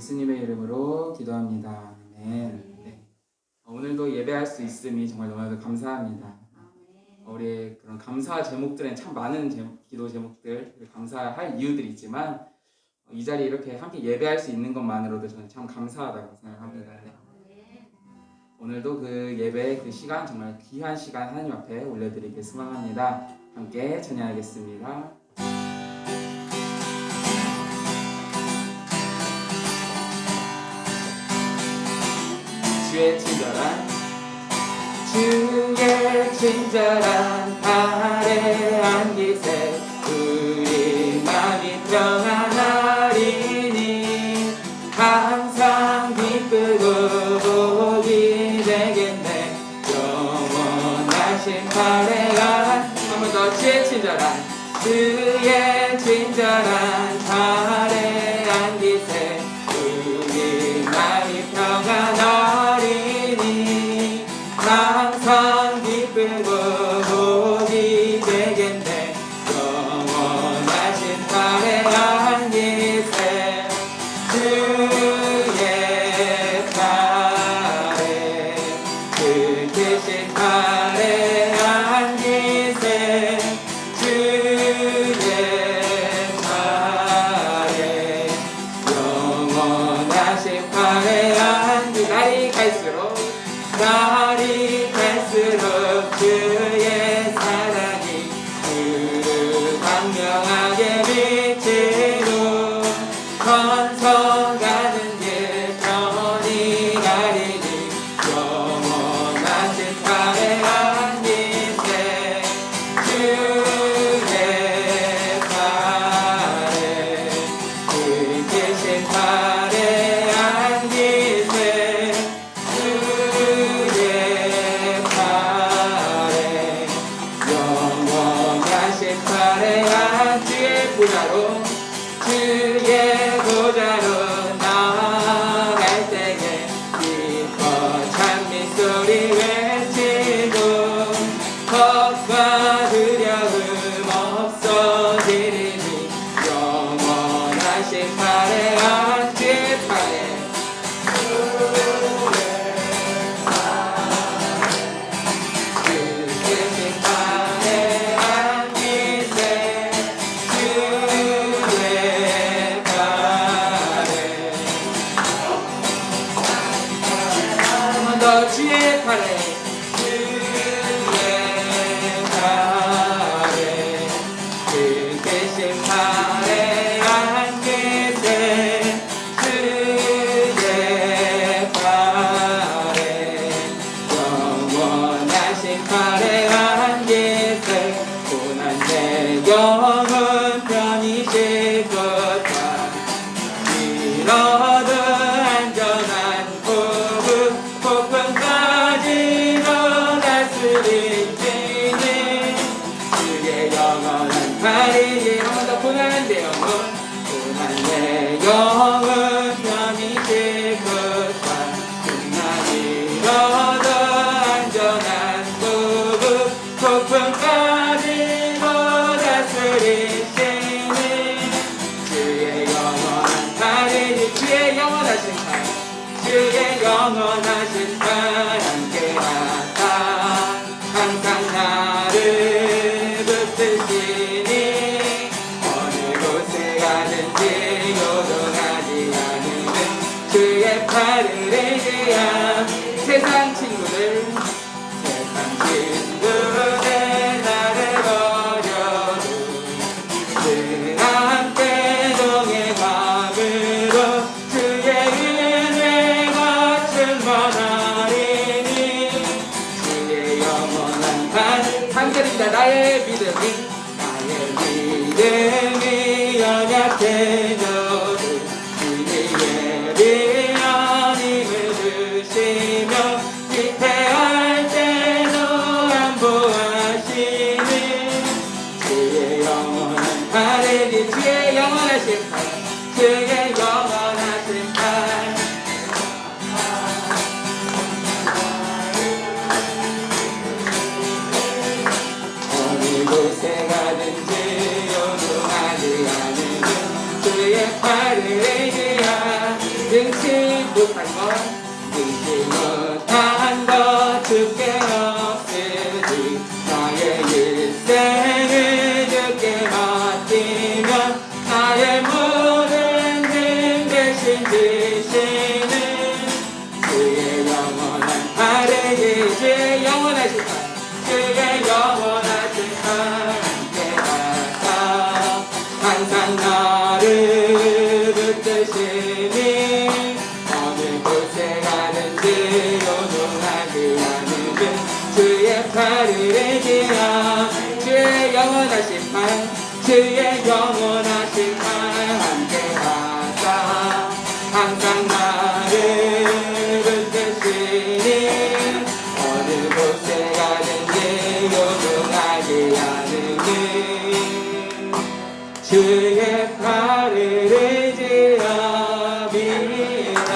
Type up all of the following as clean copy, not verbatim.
예수님의 이름으로 기도합니다. 아멘. 네. 오늘도 예배할 수 있음이 정말 너무나도 감사합니다. 우리의 그런 감사 제목들은 참 많은 기도 제목들, 감사할 이유들이 있지만 이 자리에 이렇게 함께 예배할 수 있는 것만으로도 저는 참 감사하다고 생각합니다. 네. 오늘도 그 예배의 그 시간, 정말 귀한 시간 하나님 앞에 올려드리길 소망합니다. 함께 찬양하겠습니다. 주의 친절한 발에 안기세 우리 마음이 평안하리니 항상 기쁘고 복이 되겠네. 영원하신 발에 한 번 더 주의 친절한 발에 안기세 우리 마음이 평안하리니 항상 기쁘고 복이 되겠네. 영원하신 발에 안기세 주의 발에 그 크신 발에 안기세 주의 발에 영원하신 발에 안기 날이 갈수록 주의 사랑이 그 광명하게 빛으로 건성가는 길 편히 가리니 영원하신 발에 안기세 주의 발에 그 크신 발에 안기세 주의 보좌로 나아갈 때에 기뻐 찬미 소리 외치고 겁과 두려움 없어지리니 영원하신 발에 주의 발에 주의 발에 그 크신 발에 안기세 주의 발에 영원하신 발에 안기세 고난 내 영혼 편히 쉴 것과 잃어도 안전한 폭풍까지도 다스리시니 주의 영원한 발이 한번 더 고난 내 영혼 편히 쉴 것과 끝난 잃어도 안전한 폭풍까지도 다스리시니 주의 영원한 발이 주의 영원하신 발 함께하다 항상 나를 붙드시니 어느 곳에 가든지 요동하지 않으면 주의 팔을 의지함 세상 친구들 나를 버려도 늘 함께 동행함으로 나의 믿음이 연약해져도 주의 예비한 힘을 주시며 위태할 때도 안보하시는 주의 영원한 발에 주의 영원하신 발 주의 영원하신 발 곳에 가든지 요동하지 않으면 주의 팔을 의지하 늘 나의 일생을 주께 맡기면 나의 모든 힘 대신 지시는 주의 영원한 발에게 주의 영원하신 발 주의 영원하신 발 함께 가사 항상 나를 붙드시니 어느 곳에 가든지 요동하지 않으면 주의 팔을 의지하 주의 영원하신 발 주의 영원하신 발 함께 가사 항상 나를 붙드시니 어느 곳에 가든지 요동하지 않으면 주의 팔을 의지합니다.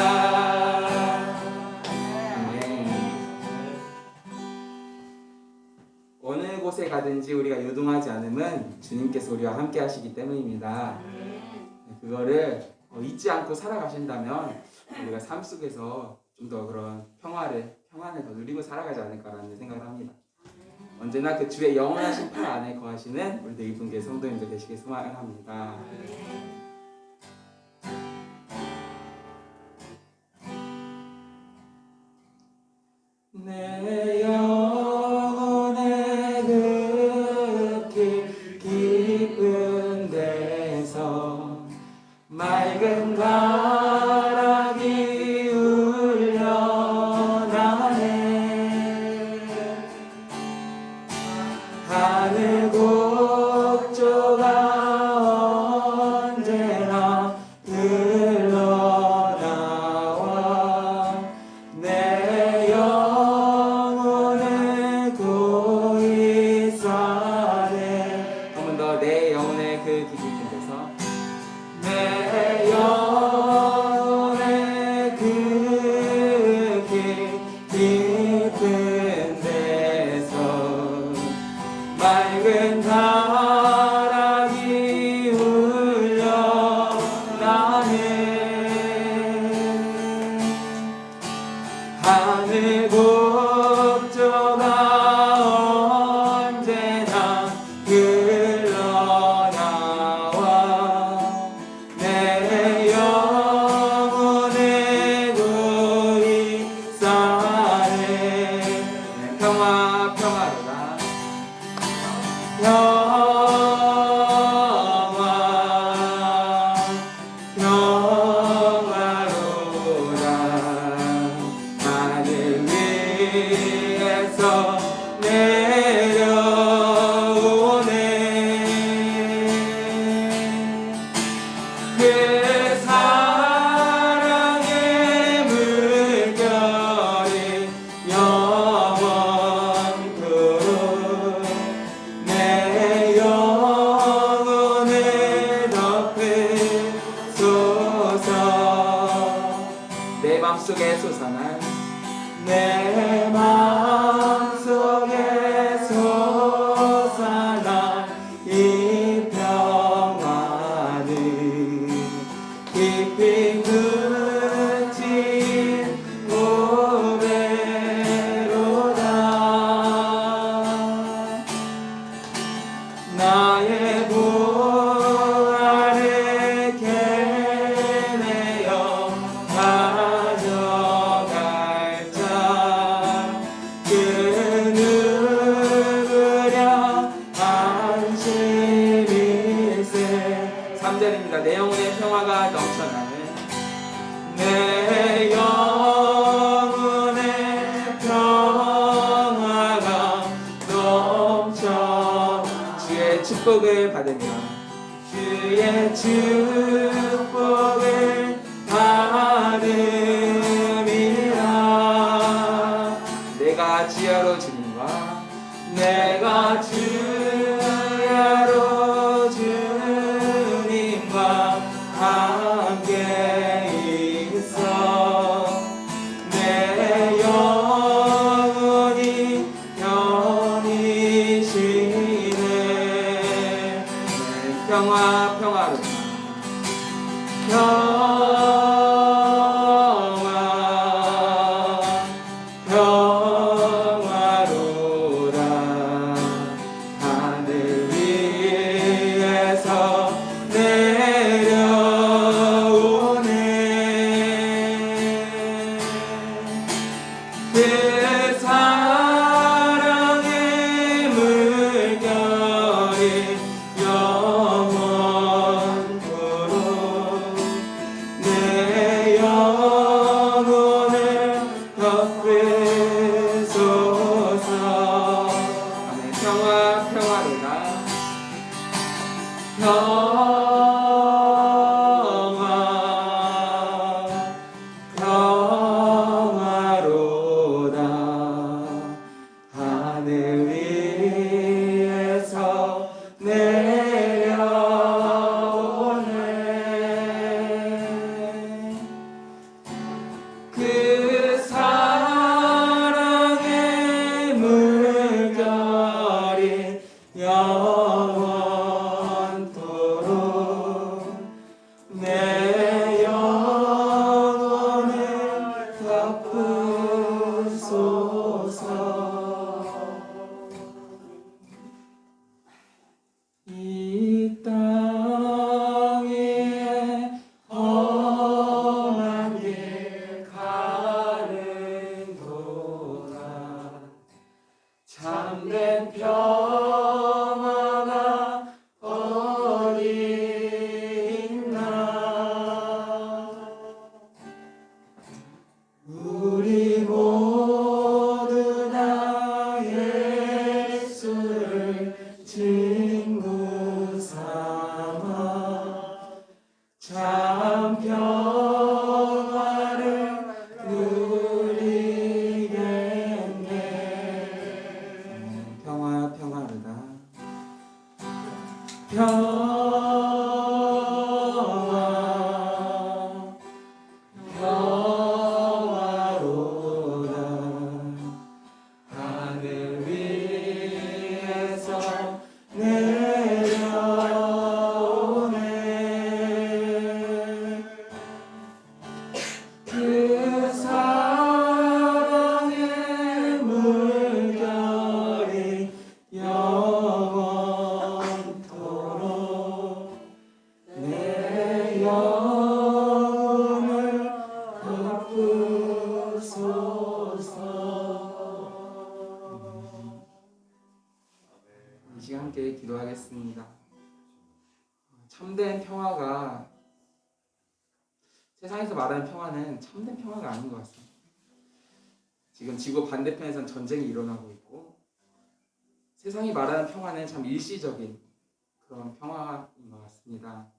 아멘. 어느 곳에 가든지 우리가 요동하지 않으면 주님께서 우리와 함께 하시기 때문입니다. 그거를 잊지 않고 살아가신다면 우리가 삶 속에서 좀 더 그런 평안을 더 누리고 살아가지 않을까라는 생각을 합니다. 언제나 그 주의 영원하신 팔 안에 거하시는 우리 이분께 성도님들 되시길 소망합니다. 내 영혼에 흙이 깊은 데서 맑은 바람이 울려나네 하늘 곡조가 언제나 흘러나와 내 영혼을 고이 싸네 한 번 더 내 영혼의 그 깊은 데서 내 영혼의 그 깊은 데서 맑은 바람이 울려나네 하늘 곡조가 언제나 흘러나와 내 영혼의 고이 싸네 평화로다 평화로다 하늘 위에서 내려오네 그 사랑의 물결이 영원토록 내 영혼을 덮으소서 내 맘속에 솟아난 내 맘속에 솟아난 이 평화는 깊이 묻힌 고배로다 나의 보화를 캐내어 가져갈 자 그 누구랴 안심일세 3절입니다. 내 영혼의 평화가 넘쳐나는 내 영혼의 평화가 넘쳐 주의 축복을 받으며 주의 축복을 받음이라 내가 주야로 주님과 내가 주야로 주님과 함께 있어 내 영혼이 편히 쉬네 평화로다 평화로다 함께 기도하겠습니다. 참된 평화가 세상에서 말하는 평화는 참된 평화가 아닌 것 같습니다. 지금 지구 반대편에선 전쟁이 일어나고 있고 세상이 말하는 평화는 참 일시적인 그런 평화인 것 같습니다.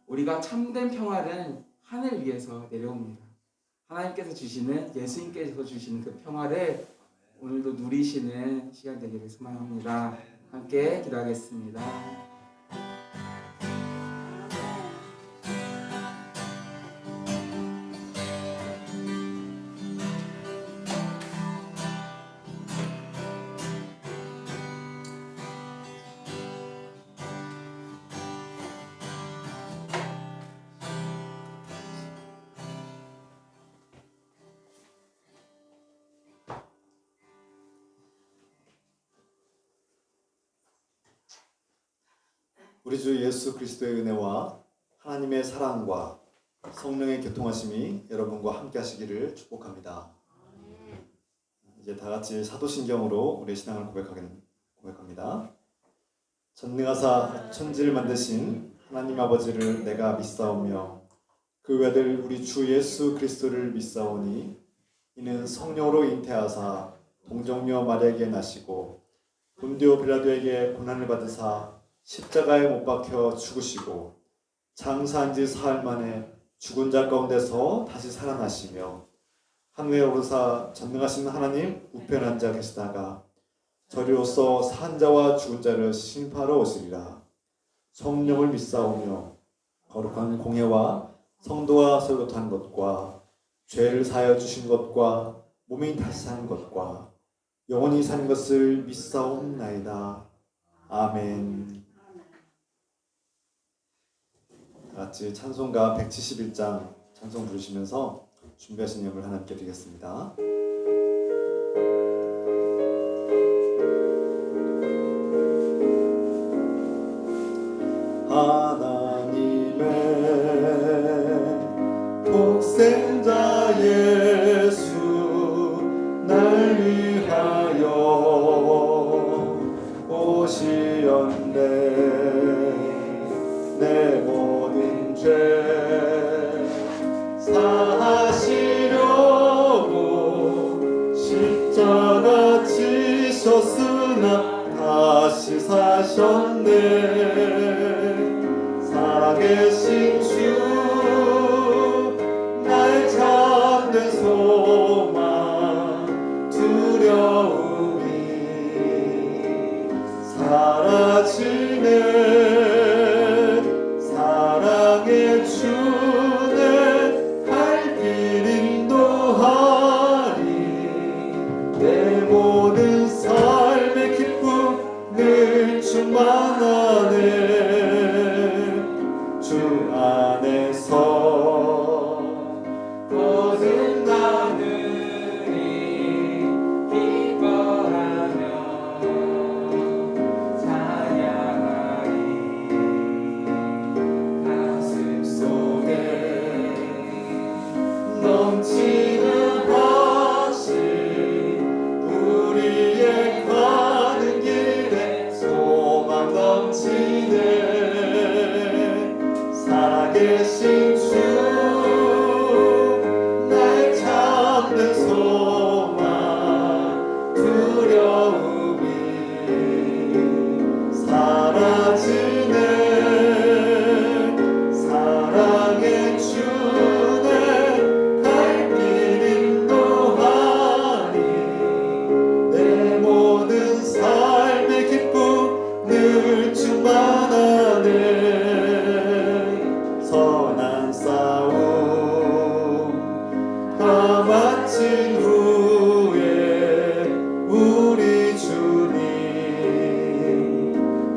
우리가 참된 평화는 하늘 위에서 내려옵니다. 하나님께서 주시는, 예수님께서 주시는 그 평화를 오늘도 누리시는 시간 되기를 소망합니다. 함께 기도하겠습니다. 우리 주 예수 그리스도의 은혜와 하나님의 사랑과 성령의 교통하심이 여러분과 함께 하시기를 축복합니다. 이제 다 같이 사도신경으로 우리의 신앙을 고백합니다. 전능하사 천지를 만드신 하나님 아버지를 내가 믿사오며 그 외아들 우리 주 예수 그리스도를 믿사오니 이는 성령으로 잉태하사 동정녀 마리아에게 나시고 본디오 빌라도에게 고난을 받으사 십자가에 못 박혀 죽으시고 장사한 지 사흘 만에 죽은 자 가운데서 다시 살아나시며 하늘에 오르사 전능하신 하나님 우편에 앉아 계시다가 저리로서 산 자와 죽은 자를 심판하러 오시리라. 성령을 믿사오며 거룩한 공예와 성도와 설교한 것과 죄를 사하여 주신 것과 몸이 다시 사는 것과 영원히 사는 것을 믿사옵나이다. 아멘. 같이 찬송가 171장 찬송 부르시면서 준비하신 예물 하나님께 드리겠습니다. 하나님의 독생자 예수 날 위하여 오시었네. 내 모든 죄 사하시려고 십자가 지셨으나 다시 사셨네. 살아계신 주 날 찾는 소망 두려움이 사라지네 사랑의 주내 갈 길 인도하리 내 모든 삶의 기쁨 늘 충만하네 주 안에서 거듭나느니 기뻐하며 찬양하리 가슴 속에 넘치는 확신 우리의 가는 길에 소망 넘치네 살아계신 주 날 찾는 소망 두려움이 사라지네 사랑의 주내 갈 길 인도하리 내 모든 삶의 기쁨 늘 충만하네 선한 싸움 다 마친 후에 우리 주님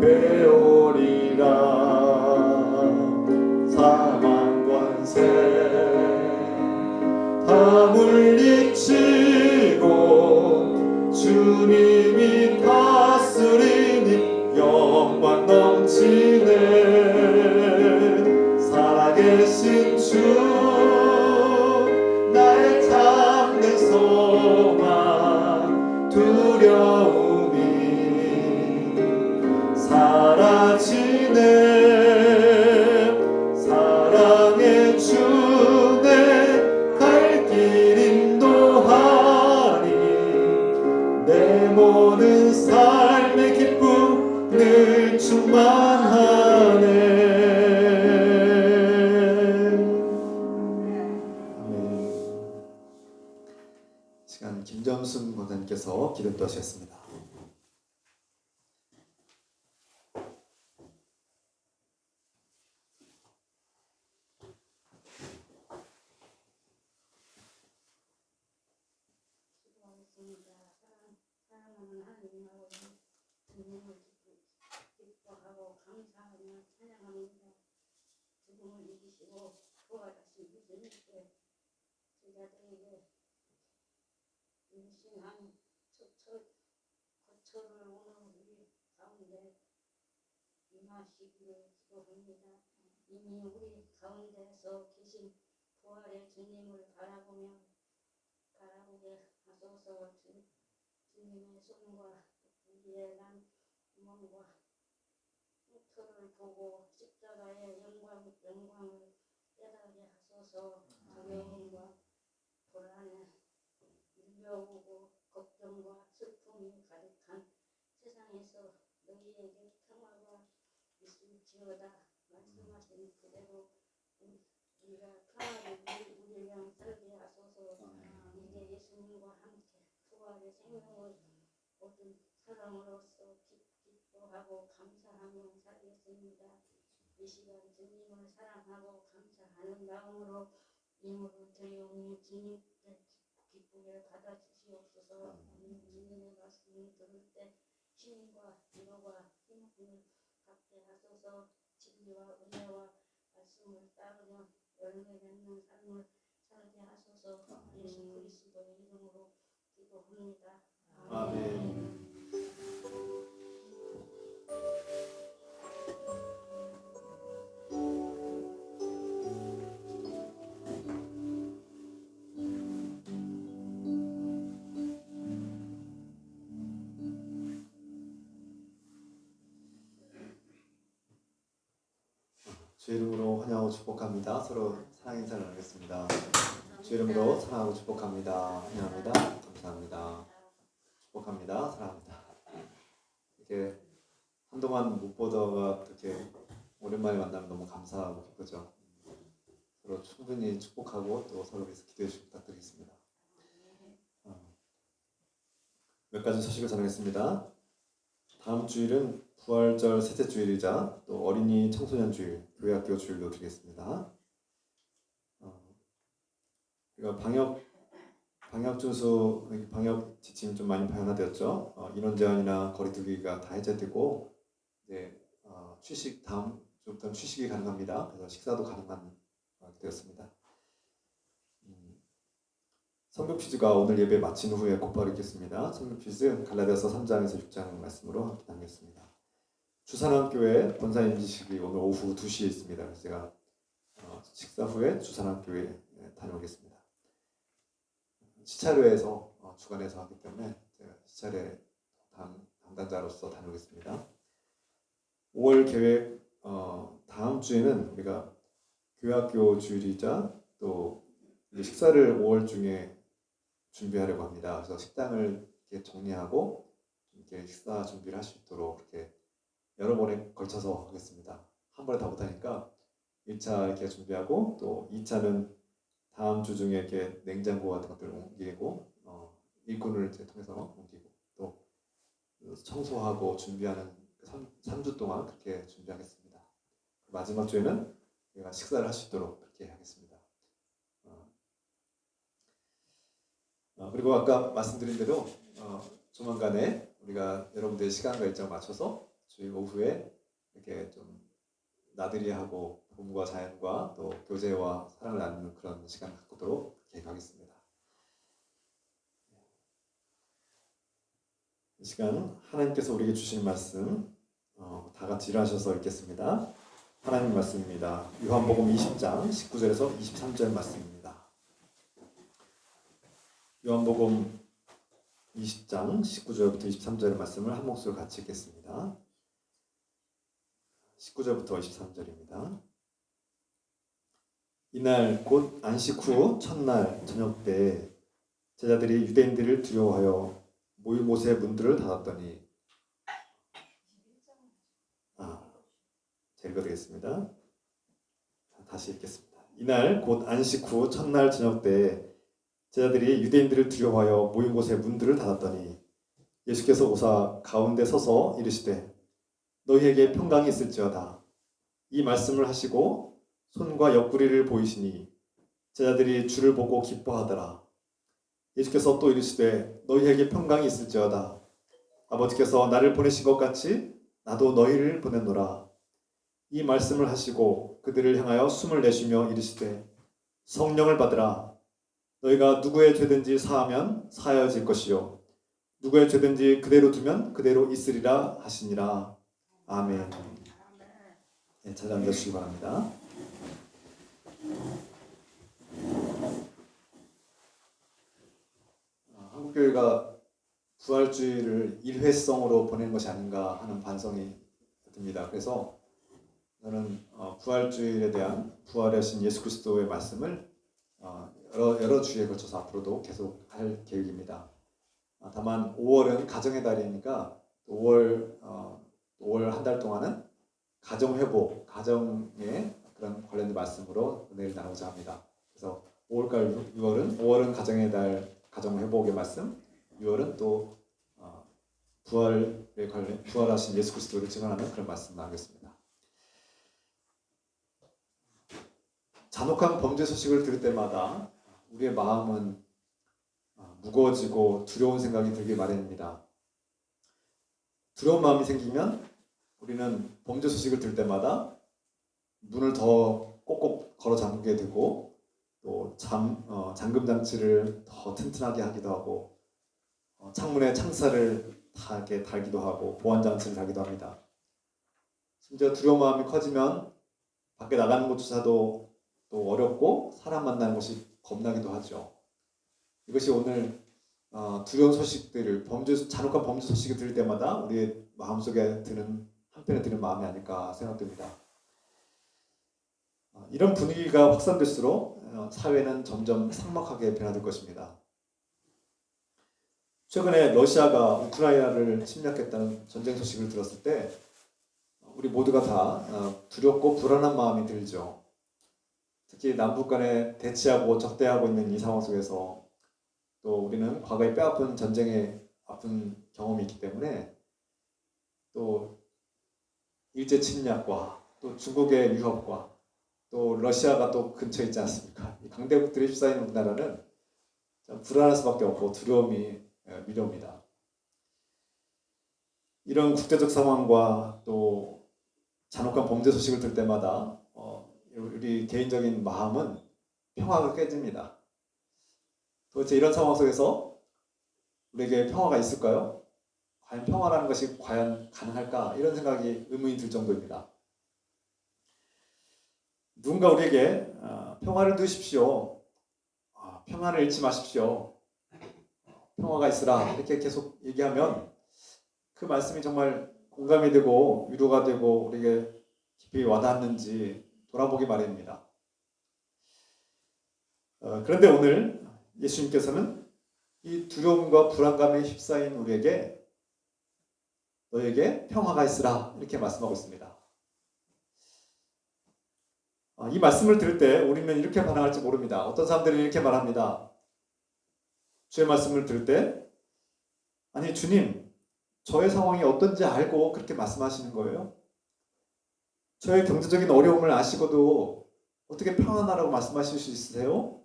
배우리라 사망 권세 다 물리치고 주님이 다스리니 영광 넘치네 살아계신 주 날 찾는 소망 두려움이 사라지네 사랑의 주내 갈 길 인도하리 내 모든 삶의 기쁨 늘 충만하네 시간 김점순 권사님께서 기도도 하셨습니다. 사랑하는 하나님하고 주님을 기뻐하고 감사하며 찬양합니다. 죽음을 이기시고 부활하신 주님께 제자들에게 신한 거처를 오늘 우리 가운데 임하시기를 기도합니다. 이미 우리 가운데서 계신 부활의 주님을 바라보게 하소서. 주님의 손과 우리의 난 몸과 흉터를 보고 십자가의 영광을 깨닫게 하소서. 두려움과 불안에 밀려오고 걱정과 슬픔이 가득한 세상에서 너희에게 평화가 있을지어다 말씀하신 그대로 우리가 평화를 누리며 살게 하소서. 이제 예수님과 함께 부활의 생명을 얻은 사람으로서 기뻐하고 감사하며 살겠습니다. 이 시간 주님을 사랑하고 감사하는 마음으로 예물을 드리오니 주님께 기쁘게 받아주시옵소서. 주님의 말씀을 들을 때 힘과 위로와 힘을 받게 하소서. 진리와 은혜와 말씀을 따르며 열매 맺는 삶을 살게 하소서. 예수 그리스도의 이름으로 기도합니다. 아멘. 주 이름으로 환영하고 축복합니다. 서로 사랑 인사를 나누겠습니다. 주 이름으로 사랑하고 축복합니다. 환영합니다. 감사합니다. 축복합니다. 사랑합니다. 이렇게 한동안 못 보다가 이렇게 오랜만에 만나면 너무 감사하고 기쁘죠. 서로 충분히 축복하고 또 서로 위해서 기도해 주시기 부탁드리겠습니다. 몇 가지 소식을 전하겠습니다. 다음 주일은 부활절 셋째 주일이자 또 어린이 청소년 주일, 교회학교 주일로 드리겠습니다. 우리가 방역 준수, 방역 지침 좀 많이 변화되었죠. 인원 제한이나 거리 두기가 다 해제되고 이제 취식 다음 주부터는 취식이 가능합니다. 그래서 식사도 가능한 되었습니다. 성경 퀴즈가 오늘 예배 마친 후에 곧바로 있겠습니다. 성경 퀴즈 갈라디아서 3장에서 6장 말씀으로 함께 나누겠습니다. 주산학교회 본사 임지식이 오늘 오후 2시에 있습니다. 그래서 제가 식사 후에 주산학교회 다녀오겠습니다. 시차례에서 주관해서 하기 때문에 제가 시차례 담당자로서 다녀오겠습니다. 5월 계획 다음 주에는 우리가 교회학교 주일이자 또 식사를 5월 중에 준비하려고 합니다. 그래서 식당을 이렇게 정리하고 이렇게 식사 준비를 할 수 있도록 이렇게 여러 번에 걸쳐서 하겠습니다. 한 번에 다 못하니까 1차 이렇게 준비하고 또 2차는 다음 주 중에 이렇게 냉장고 같은 것들을 옮기고 일꾼을 이제 통해서 옮기고 또 청소하고 준비하는 3주 동안 그렇게 준비하겠습니다. 마지막 주에는 우리가 식사를 할 수 있도록 그렇게 하겠습니다. 그리고 아까 말씀드린 대로 조만간에 우리가 여러분들의 시간과 일정을 맞춰서 주일 오후에 이렇게 좀 나들이 하고 봄과 자연과 또 교제와 사랑을 나누는 그런 시간을 갖도록 계획하겠습니다. 이 시간 하나님께서 우리에게 주신 말씀 다 같이 일어나셔서 읽겠습니다. 하나님 말씀입니다. 요한복음 20장 19절에서 23절 말씀입니다. 요한복음 20장 19절부터 23절 말씀을 한 목소리로 같이 읽겠습니다. 19절부터 23절입니다. 이날 곧 안식 후 첫날 저녁 때 제자들이 유대인들을 두려워하여 모인 곳의 문들을 닫았더니 제가 읽어드리겠습니다. 다시 읽겠습니다. 이날 곧 안식 후 첫날 저녁 때 제자들이 유대인들을 두려워하여 모인 곳의 문들을 닫았더니 예수께서 오사 가운데 서서 이르시되 너희에게 평강이 있을지어다. 이 말씀을 하시고 손과 옆구리를 보이시니 제자들이 주를 보고 기뻐하더라. 예수께서 또 이르시되 너희에게 평강이 있을지어다. 아버지께서 나를 보내신 것 같이 나도 너희를 보냈노라. 이 말씀을 하시고 그들을 향하여 숨을 내쉬며 이르시되 성령을 받으라. 너희가 누구의 죄든지 사하면 사하여질 것이요 누구의 죄든지 그대로 두면 그대로 있으리라 하시니라. 아멘. 네, 자리 앉으시기 바랍니다. 한국교회가 부활주의를 일회성으로 보내는 것이 아닌가 하는 반성이 듭니다. 그래서 저는 부활주일에 대한 부활하신 예수 그리스도의 말씀을 여러 주에 걸쳐서 앞으로도 계속 할 계획입니다. 다만 5월은 가정의 달이니까 5월 한 달 동안은 가정회복, 가정에 그런 관련된 말씀으로 은혜를 나누고자 합니다. 그래서 5월과 6월은 가정의 달, 가정회복의 말씀, 6월은 또 부활하신 예수 그리스도를 증언하는 그런 말씀 나누겠습니다. 잔혹한 범죄 소식을 들을 때마다 우리의 마음은 무거워지고 두려운 생각이 들기 마련입니다. 두려운 마음이 생기면 우리는 범죄 소식을 들을 때마다 문을 더 꼭꼭 걸어 잠그게 되고 또 잠금 장치를 더 튼튼하게 하기도 하고 창문에 창살을 달기도 하고 보안 장치를 달기도 합니다. 심지어 두려운 마음이 커지면 밖에 나가는 것조차도 또 어렵고 사람 만나는 것이 겁나기도 하죠. 이것이 오늘 두려운 소식들을 잔혹한 범죄 소식을 들을 때마다 우리의 마음속에 한편에 드는 마음이 아닐까 생각됩니다. 이런 분위기가 확산될수록 사회는 점점 삭막하게 변화될 것입니다. 최근에 러시아가 우크라이나를 침략했다는 전쟁 소식을 들었을 때 우리 모두가 다 두렵고 불안한 마음이 들죠. 특히 남북 간에 대치하고 적대하고 있는 이 상황 속에서 또 우리는 과거에 뼈아픈 전쟁의 아픈 경험이 있기 때문에 또 일제 침략과 또 중국의 위협과 또 러시아가 또 근처에 있지 않습니까? 이 강대국들이 휩싸이는 우리나라는 참 불안할 수밖에 없고 두려움이 밀려옵니다. 이런 국제적 상황과 또 잔혹한 범죄 소식을 들 때마다 우리 개인적인 마음은 평화가 깨집니다. 도대체 이런 상황 속에서 우리에게 평화가 있을까요? 과연 평화라는 것이 과연 가능할까? 이런 생각이 의문이 들 정도입니다. 누군가 우리에게 평화를 누리십시오. 평화를 잃지 마십시오. 평화가 있으라 이렇게 계속 얘기하면 그 말씀이 정말 공감이 되고 위로가 되고 우리에게 깊이 와닿았는지 돌아보기 마련입니다. 그런데 오늘 예수님께서는 이 두려움과 불안감에 휩싸인 우리에게 너에게 평화가 있으라 이렇게 말씀하고 있습니다. 이 말씀을 들을 때 우리는 이렇게 반응할지 모릅니다. 어떤 사람들은 이렇게 말합니다. 주의 말씀을 들을 때 아니 주님 저의 상황이 어떤지 알고 그렇게 말씀하시는 거예요? 저의 경제적인 어려움을 아시고도 어떻게 평안하라고 말씀하실 수 있으세요?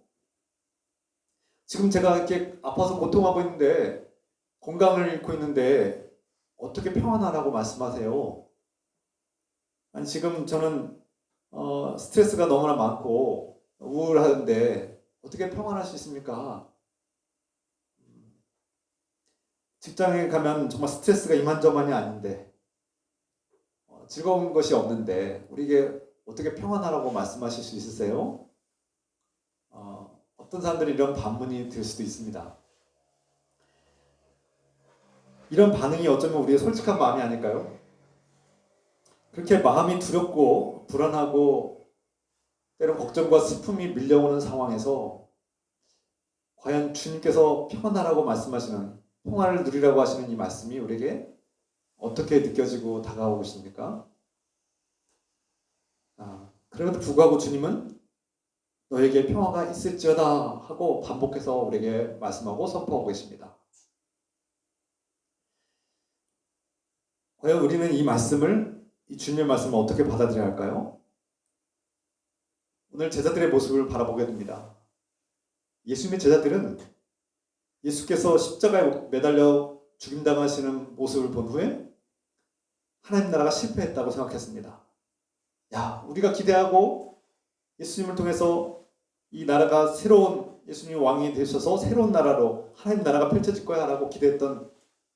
지금 제가 이렇게 아파서 고통하고 있는데 건강을 잃고 있는데 어떻게 평안하라고 말씀하세요? 아니 지금 저는 스트레스가 너무나 많고 우울하는데 어떻게 평안할 수 있습니까? 직장에 가면 정말 스트레스가 이만저만이 아닌데 즐거운 것이 없는데 우리에게 어떻게 평안하라고 말씀하실 수 있으세요? 어떤 사람들이 이런 반문이 들 수도 있습니다. 이런 반응이 어쩌면 우리의 솔직한 마음이 아닐까요? 그렇게 마음이 두렵고 불안하고 때론 걱정과 슬픔이 밀려오는 상황에서 과연 주님께서 평안하라고 말씀하시는 평화를 누리라고 하시는 이 말씀이 우리에게 어떻게 느껴지고 다가오고 있습니까? 그럼에도 불구하고 주님은 너에게 평화가 있을지어다 하고 반복해서 우리에게 말씀하고 선포하고 계십니다. 과연 우리는 이 말씀을 이 주님의 말씀을 어떻게 받아들여야 할까요? 오늘 제자들의 모습을 바라보게 됩니다. 예수님의 제자들은 예수께서 십자가에 매달려 죽임당하시는 모습을 본 후에 하나님 나라가 실패했다고 생각했습니다. 우리가 기대하고 예수님을 통해서 이 나라가 새로운 예수님이 왕이 되셔서 새로운 나라로 하나님 나라가 펼쳐질 거야 라고 기대했던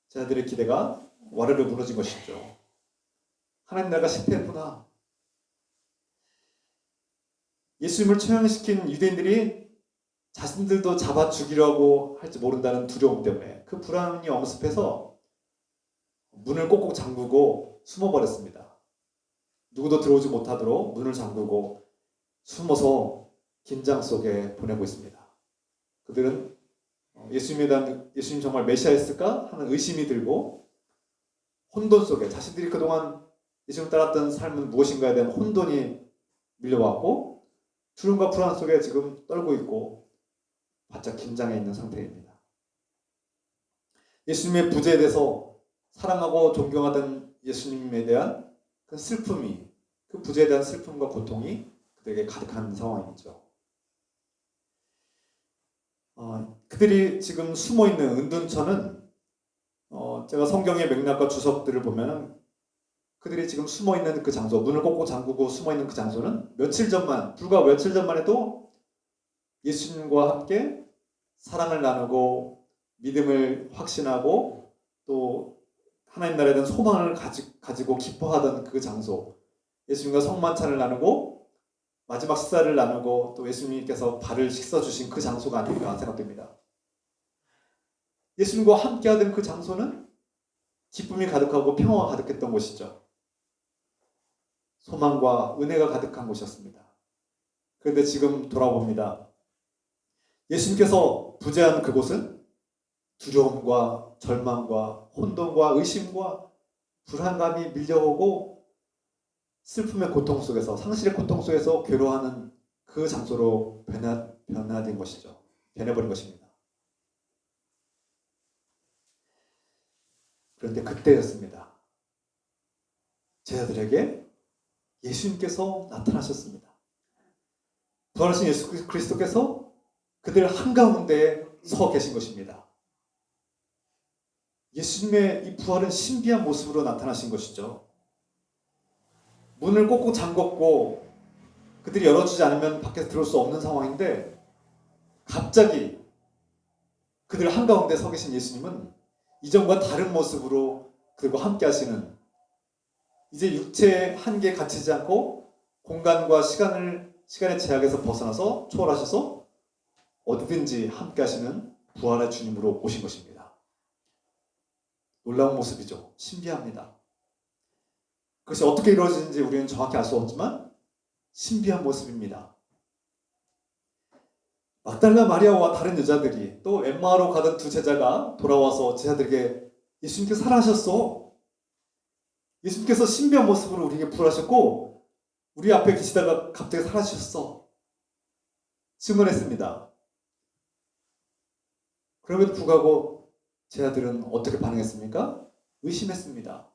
제자들의 기대가 와르르 무너진 것이죠. 하나님 나라가 실패했구나. 예수님을 처형시킨 유대인들이 자신들도 잡아 죽이려고 할지 모른다는 두려움 때문에 그 불안이 엄습해서 문을 꼭꼭 잠그고 숨어버렸습니다. 누구도 들어오지 못하도록 문을 잠그고 숨어서 긴장 속에 보내고 있습니다. 그들은 예수님 정말 메시아였을까 하는 의심이 들고 혼돈 속에 자신들이 그동안 예수님을 따랐던 삶은 무엇인가에 대한 혼돈이 밀려왔고 두려움과 불안 속에 지금 떨고 있고 바짝 긴장해 있는 상태입니다. 예수님의 부재에 대해서 사랑하고 존경하던 예수님에 대한 그 슬픔이 그 부재에 대한 슬픔과 고통이 그들에게 가득한 상황이죠. 그들이 지금 숨어있는 은둔처는 제가 성경의 맥락과 주석들을 보면 그들이 지금 숨어있는 그 장소, 문을 꼭꼭 잠그고 숨어있는 그 장소는 불과 며칠 전만 해도 예수님과 함께 사랑을 나누고 믿음을 확신하고 또 하나님 나라에 대한 소망을 가지고 기뻐하던 그 장소, 예수님과 성만찬을 나누고 마지막 식사를 나누고 또 예수님께서 발을 씻어주신 그 장소가 아닐까 생각됩니다. 예수님과 함께하던 그 장소는 기쁨이 가득하고 평화가 가득했던 곳이죠. 소망과 은혜가 가득한 곳이었습니다. 그런데 지금 돌아봅니다. 예수님께서 부재한 그곳은 두려움과 절망과 혼돈과 의심과 불안감이 밀려오고 슬픔의 고통 속에서, 상실의 고통 속에서 괴로워하는 그 장소로 변화된 것이죠. 변해버린 것입니다. 그런데 그때였습니다. 제자들에게 예수님께서 나타나셨습니다. 부활하신 예수 그리스도께서 그들 한가운데에 서 계신 것입니다. 예수님의 이 부활은 신비한 모습으로 나타나신 것이죠. 문을 꼭꼭 잠궜고 그들이 열어주지 않으면 밖에서 들어올 수 없는 상황인데 갑자기 그들 한가운데 서 계신 예수님은 이전과 다른 모습으로 그들과 함께 하시는, 이제 육체의 한계에 갇히지 않고 공간과 시간의 제약에서 벗어나서 초월하셔서 어디든지 함께 하시는 부활의 주님으로 오신 것입니다. 놀라운 모습이죠. 신비합니다. 그것이 어떻게 이루어지는지 우리는 정확히 알 수 없지만 신비한 모습입니다. 막달라 마리아와 다른 여자들이, 또 엠마오로 가던 두 제자가 돌아와서 제자들에게 예수님께서 살아나셨어. 예수님께서 신비한 모습으로 우리에게 부활하셨고 우리 앞에 계시다가 갑자기 사라지셨어. 증언했습니다. 그럼에도 불구하고 제자들은 어떻게 반응했습니까? 의심했습니다.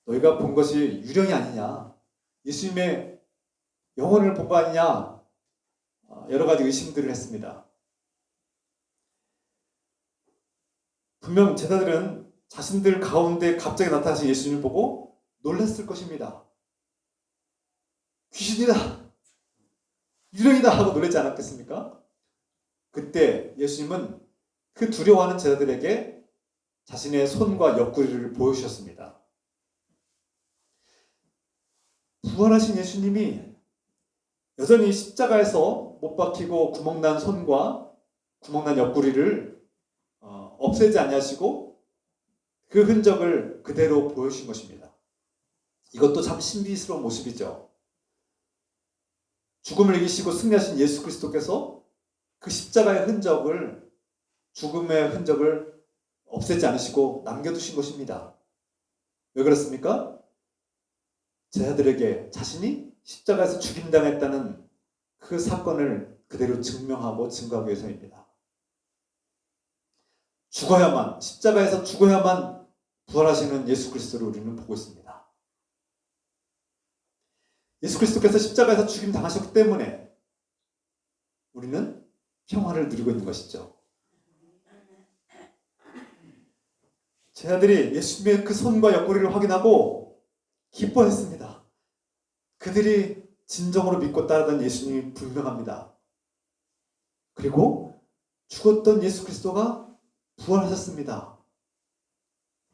너희가 본 것이 유령이 아니냐? 예수님의 영혼을 본 거 아니냐? 여러 가지 의심들을 했습니다. 분명 제자들은 자신들 가운데 갑자기 나타나신 예수님을 보고 놀랐을 것입니다. 귀신이다! 유령이다! 하고 놀라지 않았겠습니까? 그때 예수님은 그 두려워하는 제자들에게 자신의 손과 옆구리를 보여주셨습니다. 부활하신 예수님이 여전히 십자가에서 못 박히고 구멍난 손과 구멍난 옆구리를 없애지 아니하시고 그 흔적을 그대로 보여주신 것입니다. 이것도 참 신비스러운 모습이죠. 죽음을 이기시고 승리하신 예수 그리스도께서 그 십자가의 흔적을, 죽음의 흔적을 없애지 않으시고 남겨두신 것입니다. 왜 그렇습니까? 제자들에게 자신이 십자가에서 죽임당했다는 그 사건을 그대로 증명하고 증거하기 위해서입니다. 죽어야만, 십자가에서 죽어야만 부활하시는 예수 그리스도를 우리는 보고 있습니다. 예수 그리스도께서 십자가에서 죽임 당하셨기 때문에 우리는 평화를 누리고 있는 것이죠. 제자들이 예수님의 그 손과 옆구리를 확인하고 기뻐했습니다. 그들이 진정으로 믿고 따르던 예수님이 분명합니다. 그리고 죽었던 예수 그리스도가 부활하셨습니다.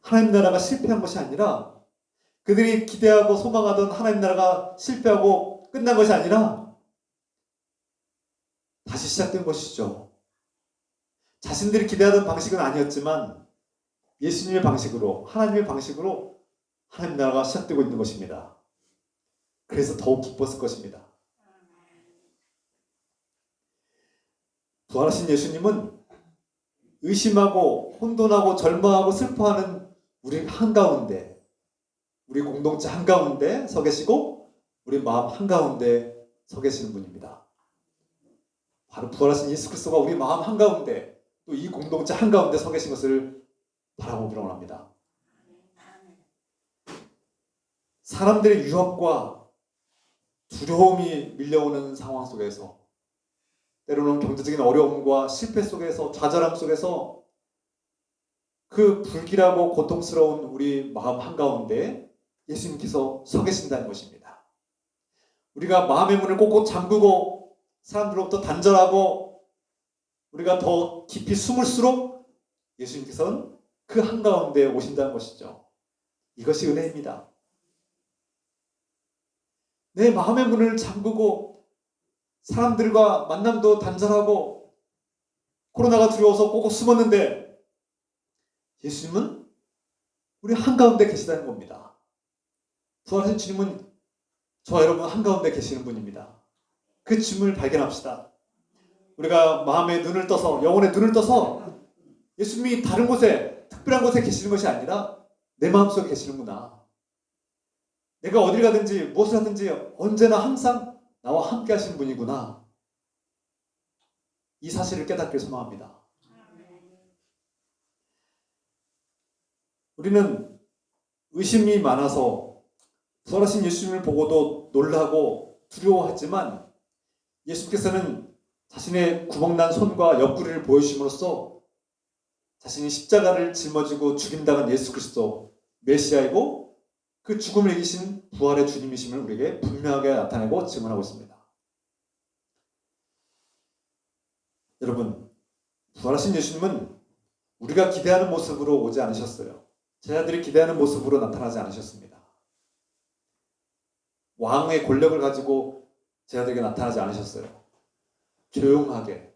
하나님 나라가 실패한 것이 아니라, 그들이 기대하고 소망하던 하나님 나라가 실패하고 끝난 것이 아니라 다시 시작된 것이죠. 자신들이 기대하던 방식은 아니었지만 예수님의 방식으로, 하나님의 방식으로 하나님 나라가 시작되고 있는 것입니다. 그래서 더욱 기뻤을 것입니다. 부활하신 예수님은 의심하고 혼돈하고 절망하고 슬퍼하는 우리 한가운데, 우리 공동체 한가운데 서 계시고 우리 마음 한가운데 서 계시는 분입니다. 바로 부활하신 예수 그리스도가 우리 마음 한가운데, 또 이 공동체 한가운데 서 계신 것을 바라보기를 원합니다. 사람들의 유혹과 두려움이 밀려오는 상황 속에서, 때로는 경제적인 어려움과 실패 속에서, 좌절함 속에서 그 불길하고 고통스러운 우리 마음 한가운데 예수님께서 서 계신다는 것입니다. 우리가 마음의 문을 꼭꼭 잠그고 사람들로부터 단절하고 우리가 더 깊이 숨을수록 예수님께서는 그 한가운데 오신다는 것이죠. 이것이 은혜입니다. 내 마음의 문을 잠그고 사람들과 만남도 단절하고 코로나가 두려워서 꼭꼭 숨었는데 예수님은 우리 한가운데 계시다는 겁니다. 부활하신 주님은 저와 여러분 한가운데 계시는 분입니다. 그 주님을 발견합시다. 우리가 마음의 눈을 떠서, 영혼의 눈을 떠서 예수님이 다른 곳에, 특별한 곳에 계시는 것이 아니라 내 마음속에 계시는구나. 내가 어딜 가든지 무엇을 하든지 언제나 항상 나와 함께 하신 분이구나. 이 사실을 깨닫길 소망합니다. 우리는 의심이 많아서 부활하신 예수님을 보고도 놀라고 두려워하지만 예수께서는 자신의 구멍난 손과 옆구리를 보여주심으로써 자신이 십자가를 짊어지고 죽임당한 예수 그리스도 메시아이고 그 죽음을 이기신 부활의 주님이심을 우리에게 분명하게 나타내고 증언하고 있습니다. 여러분, 부활하신 예수님은 우리가 기대하는 모습으로 오지 않으셨어요. 제자들이 기대하는 모습으로 나타나지 않으셨습니다. 왕의 권력을 가지고 제자들에게 나타나지 않으셨어요. 조용하게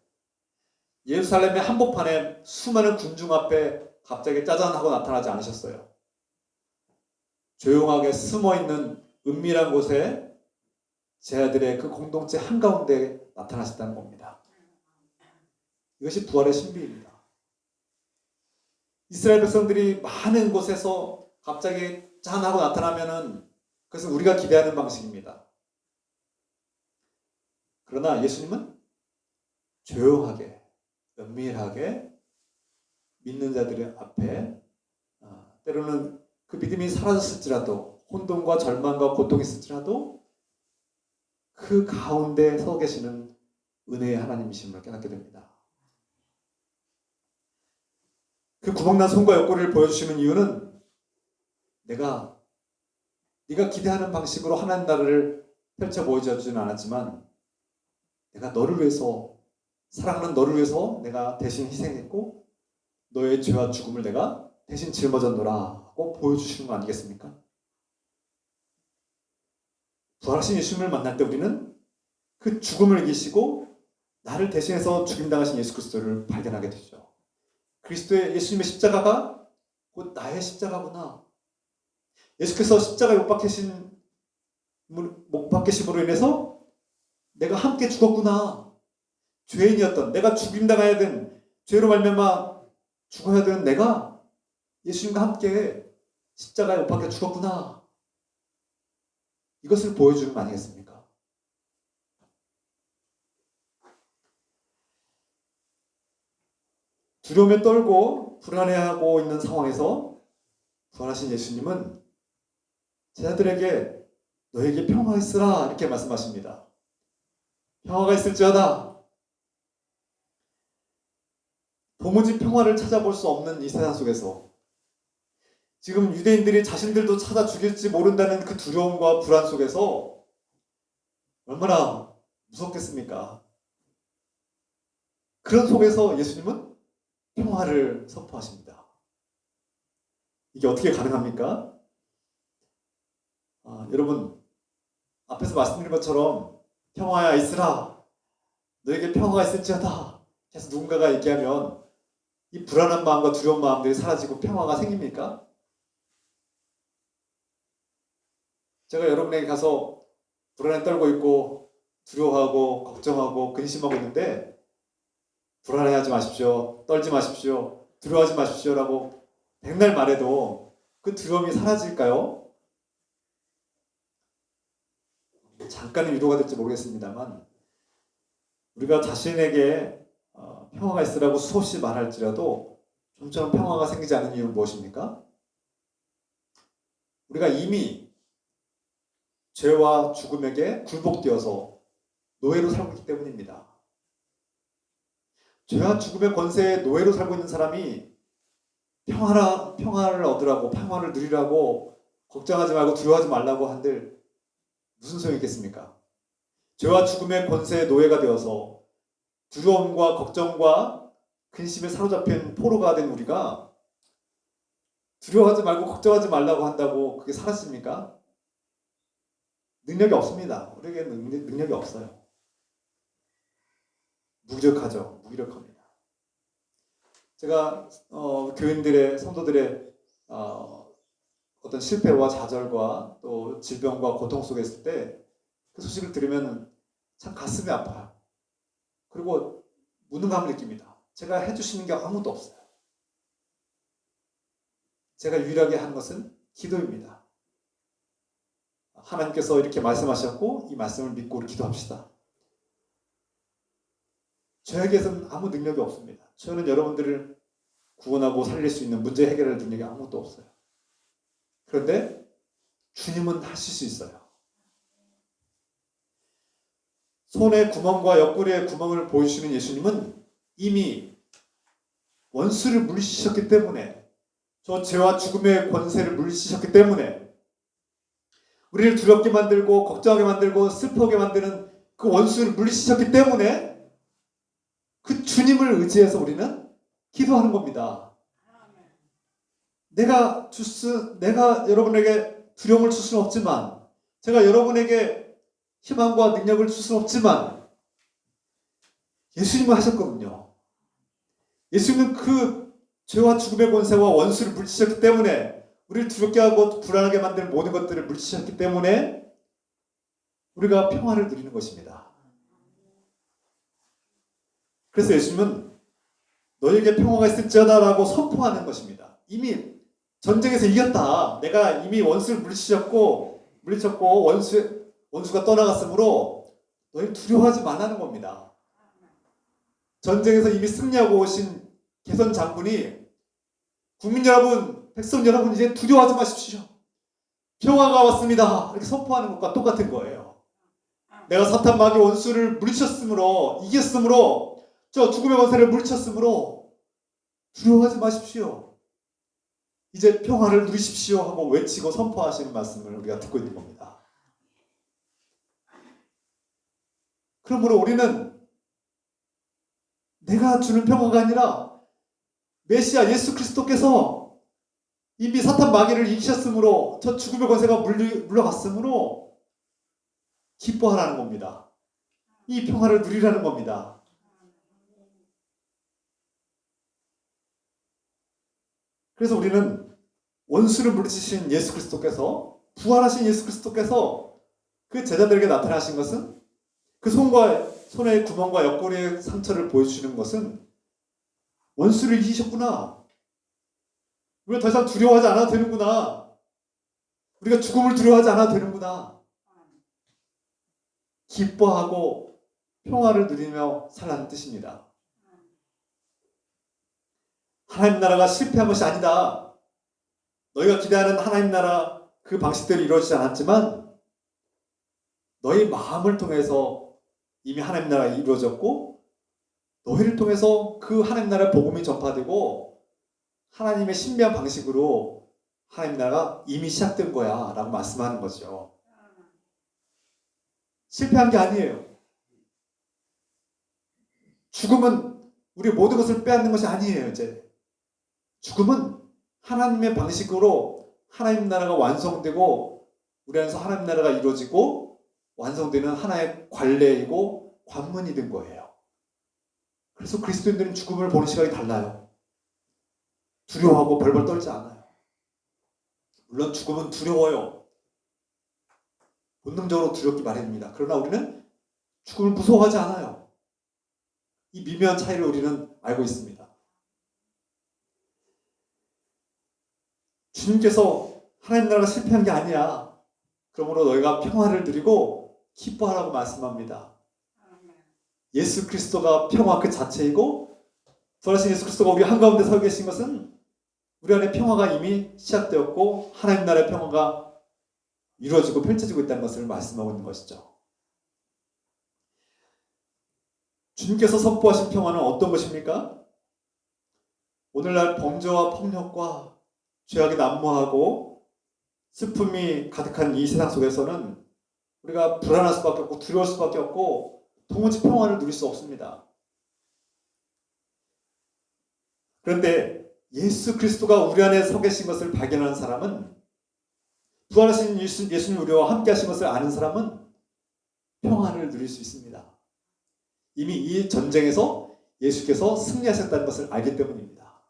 예루살렘의 한복판에 수많은 군중 앞에 갑자기 짜잔하고 나타나지 않으셨어요. 조용하게 숨어있는 은밀한 곳에 제자들의 그 공동체 한가운데 나타나셨다는 겁니다. 이것이 부활의 신비입니다. 이스라엘 백성들이 많은 곳에서 갑자기 짠하고 나타나면은 그것은 우리가 기대하는 방식입니다. 그러나 예수님은 조용하게, 은밀하게 믿는 자들의 앞에 때로는 그 믿음이 사라졌을지라도 혼돈과 절망과 고통이 있을지라도 그 가운데 서 계시는 은혜의 하나님이심을 깨닫게 됩니다. 그 구멍난 손과 옆구리를 보여주시는 이유는 네가 기대하는 방식으로 하나님 나라를 펼쳐 보여주지는 않았지만 내가 너를 위해서 사랑하는 너를 위해서 내가 대신 희생했고 너의 죄와 죽음을 내가 대신 짊어졌노라 하고 보여주시는 거 아니겠습니까? 부활하신 예수님을 만날 때 우리는 그 죽음을 이기시고 나를 대신해서 죽임당하신 예수 그리스도를 발견하게 되죠. 그리스도의 예수님의 십자가가 곧 나의 십자가구나. 예수께서 십자가에 못 박히심으로 인해서 내가 함께 죽었구나. 죄인이었던 내가 죽임당해야 된 죄로 말미암아 죽어야 되는 내가 예수님과 함께 십자가에 못 박혀 죽었구나. 이것을 보여주는 거 아니겠습니까? 두려움에 떨고 불안해하고 있는 상황에서 부활하신 예수님은 제자들에게 너에게 평화가 있으라 이렇게 말씀하십니다. 평화가 있을지어다. 도무지 평화를 찾아볼 수 없는 이 세상 속에서 지금 유대인들이 자신들도 찾아 죽일지 모른다는 그 두려움과 불안 속에서 얼마나 무섭겠습니까? 그런 속에서 예수님은 평화를 선포하십니다. 이게 어떻게 가능합니까? 여러분 앞에서 말씀드린 것처럼 평화야 있으라 너에게 평화가 있을지어다 해서 누군가가 얘기하면 이 불안한 마음과 두려운 마음들이 사라지고 평화가 생깁니까? 제가 여러분에게 가서 불안에 떨고 있고 두려워하고 걱정하고 근심하고 있는데 불안해하지 마십시오. 떨지 마십시오. 두려워하지 마십시오라고 백날 말해도 그 두려움이 사라질까요? 잠깐의 위로가 될지 모르겠습니다만 우리가 자신에게 평화가 있으라고 수없이 말할지라도 좀처럼 평화가 생기지 않는 이유는 무엇입니까? 우리가 이미 죄와 죽음에게 굴복되어서 노예로 살고 있기 때문입니다. 죄와 죽음의 권세에 노예로 살고 있는 사람이 평화를 얻으라고 평화를 누리라고 걱정하지 말고 두려워하지 말라고 한들 무슨 소용이 있겠습니까? 죄와 죽음의 권세에 노예가 되어서 두려움과 걱정과 근심에 사로잡힌 포로가 된 우리가 두려워하지 말고 걱정하지 말라고 한다고 그게 사라집니까? 능력이 없습니다. 우리에게는 능력이 없어요. 무기력하죠. 무기력합니다. 제가 교인들의 성도들의 어떤 실패와 좌절과 또 질병과 고통 속에 있을 때 그 소식을 들으면 참 가슴이 아파요. 그리고 무능함을 느낍니다. 제가 해주시는 게 아무것도 없어요. 제가 유일하게 하는 것은 기도입니다. 하나님께서 이렇게 말씀하셨고 이 말씀을 믿고 우리 기도합시다. 저에게서는 아무 능력이 없습니다. 저는 여러분들을 구원하고 살릴 수 있는 문제 해결할 능력이 아무것도 없어요. 그런데 주님은 하실 수 있어요. 손의 구멍과 옆구리의 구멍을 보여주시는 예수님은 이미 원수를 물리치셨기 때문에, 저 죄와 죽음의 권세를 물리치셨기 때문에 우리를 두렵게 만들고 걱정하게 만들고 슬퍼하게 만드는 그 원수를 물리치셨기 때문에 그 주님을 의지해서 우리는 기도하는 겁니다. 내가 여러분에게 두려움을 줄 수는 없지만, 제가 여러분에게 희망과 능력을 줄 수는 없지만 예수님은 하셨거든요. 예수님은 그 죄와 죽음의 권세와 원수를 물리치셨기 때문에, 우리를 두렵게 하고 불안하게 만드는 모든 것들을 물리치셨기 때문에 우리가 평화를 누리는 것입니다. 그래서 예수님은 너에게 평화가 있을지어다 라고 선포하는 것입니다. 이미 전쟁에서 이겼다. 내가 이미 원수를 물리쳤고 원수가 떠나갔으므로 너희 두려워하지 말라는 겁니다. 전쟁에서 이미 승리하고 오신 개선 장군이 국민 여러분, 백성 여러분, 이제 두려워하지 마십시오. 평화가 왔습니다. 이렇게 선포하는 것과 똑같은 거예요. 내가 사탄 마귀 원수를 물리쳤으므로, 이겼으므로, 저 죽음의 권세를 물리쳤으므로 두려워하지 마십시오. 이제 평화를 누리십시오 하고 외치고 선포하시는 말씀을 우리가 듣고 있는 겁니다. 그러므로 우리는 내가 주는 평화가 아니라 메시아 예수 그리스도께서 이미 사탄 마귀를 이기셨으므로, 저 죽음의 권세가 물러갔으므로 기뻐하라는 겁니다. 이 평화를 누리라는 겁니다. 그래서 우리는 원수를 물리치신 예수 그리스도께서, 부활하신 예수 그리스도께서 그 제자들에게 나타나신 것은, 그 손의 구멍과 옆구리의 상처를 보여주시는 것은 원수를 이기셨구나. 우리가 더 이상 두려워하지 않아도 되는구나. 우리가 죽음을 두려워하지 않아도 되는구나. 기뻐하고 평화를 누리며 살라는 뜻입니다. 하나님 나라가 실패한 것이 아니다. 너희가 기대하는 하나님 나라 그 방식대로 이루어지지 않았지만 너희 마음을 통해서 이미 하나님 나라가 이루어졌고, 너희를 통해서 그 하나님 나라의 복음이 전파되고 하나님의 신비한 방식으로 하나님 나라가 이미 시작된 거야 라고 말씀하는 거죠. 실패한 게 아니에요. 죽음은 우리 모든 것을 빼앗는 것이 아니에요. 이제 죽음은 하나님의 방식으로 하나님 나라가 완성되고 우리 안에서 하나님 나라가 이루어지고 완성되는 하나의 관례이고 관문이 된 거예요. 그래서 그리스도인들은 죽음을 보는 시각이 달라요. 두려워하고 벌벌 떨지 않아요. 물론 죽음은 두려워요. 본능적으로 두렵기 마련입니다. 그러나 우리는 죽음을 무서워하지 않아요. 이 미묘한 차이를 우리는 알고 있습니다. 주님께서 하나님 나라가 실패한 게 아니야. 그러므로 너희가 평화를 누리고 기뻐하라고 말씀합니다. 예수 그리스도가 평화 그 자체이고, 부활하신 예수 그리스도가 우리 한가운데 서 계신 것은 우리 안에 평화가 이미 시작되었고 하나님 나라의 평화가 이루어지고 펼쳐지고 있다는 것을 말씀하고 있는 것이죠. 주님께서 선포하신 평화는 어떤 것입니까? 오늘날 범죄와 폭력과 죄악이 난무하고 슬픔이 가득한 이 세상 속에서는 우리가 불안할 수밖에 없고 두려울 수밖에 없고 도무지 평화를 누릴 수 없습니다. 그런데 예수 그리스도가 우리 안에 서 계신 것을 발견하는 사람은, 부활하신 예수님 우리와 함께 하신 것을 아는 사람은 평화를 누릴 수 있습니다. 이미 이 전쟁에서 예수께서 승리하셨다는 것을 알기 때문입니다.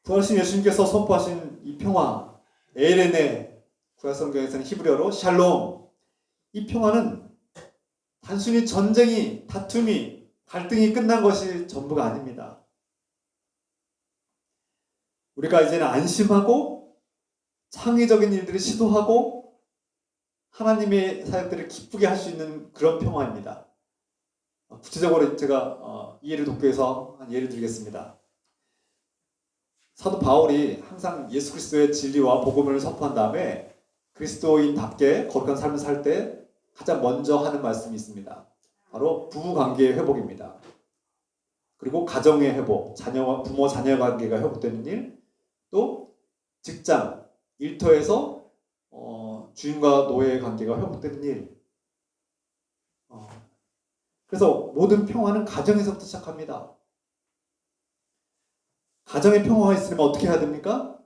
부활하신 예수님께서 선포하신 이 평화, 에레네, 구약성경에서는 히브리어로 샬롬, 이 평화는 단순히 전쟁이, 다툼이, 갈등이 끝난 것이 전부가 아닙니다. 우리가 이제는 안심하고 창의적인 일들을 시도하고 하나님의 사역들을 기쁘게 할 수 있는 그런 평화입니다. 구체적으로 제가 이해를 돕기 위해서 한 예를 드리겠습니다. 사도 바울이 항상 예수 그리스도의 진리와 복음을 선포한 다음에 그리스도인답게 거룩한 삶을 살 때 가장 먼저 하는 말씀이 있습니다. 바로 부부 관계의 회복입니다. 그리고 가정의 회복, 부모 자녀 관계가 회복되는 일, 또 직장, 일터에서 주인과 노예의 관계가 회복되는 일. 그래서 모든 평화는 가정에서부터 시작합니다. 가정에 평화가 있으려면 어떻게 해야 됩니까?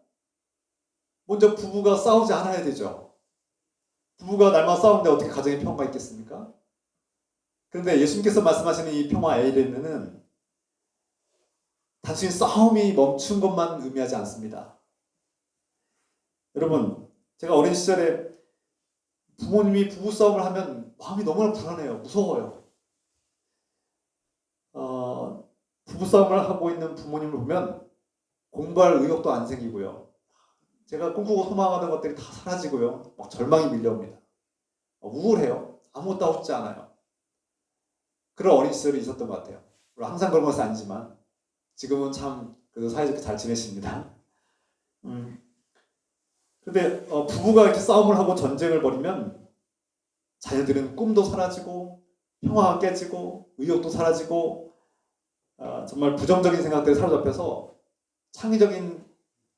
먼저 부부가 싸우지 않아야 되죠. 부부가 날마다 싸우는데 어떻게 가정에 평화가 있겠습니까? 그런데 예수님께서 말씀하시는 이 평화 에이레는 단순히 싸움이 멈춘 것만 의미하지 않습니다. 여러분, 제가 어린 시절에 부모님이 부부싸움을 하면 마음이 너무나 불안해요. 무서워요. 부부싸움을 하고 있는 부모님을 보면 공부할 의욕도 안 생기고요. 제가 꿈꾸고 소망하는 것들이 다 사라지고요. 막 절망이 밀려옵니다. 우울해요. 아무것도 하고 싶지 않아요. 그런 어린 시절이 있었던 것 같아요. 물론 항상 그런 것은 아니지만 지금은 참 그래도 사이좋게 잘 지내십니다. 근데 부부가 이렇게 싸움을 하고 전쟁을 벌이면 자녀들은 꿈도 사라지고 평화가 깨지고 의욕도 사라지고 정말 부정적인 생각들에 사로잡혀서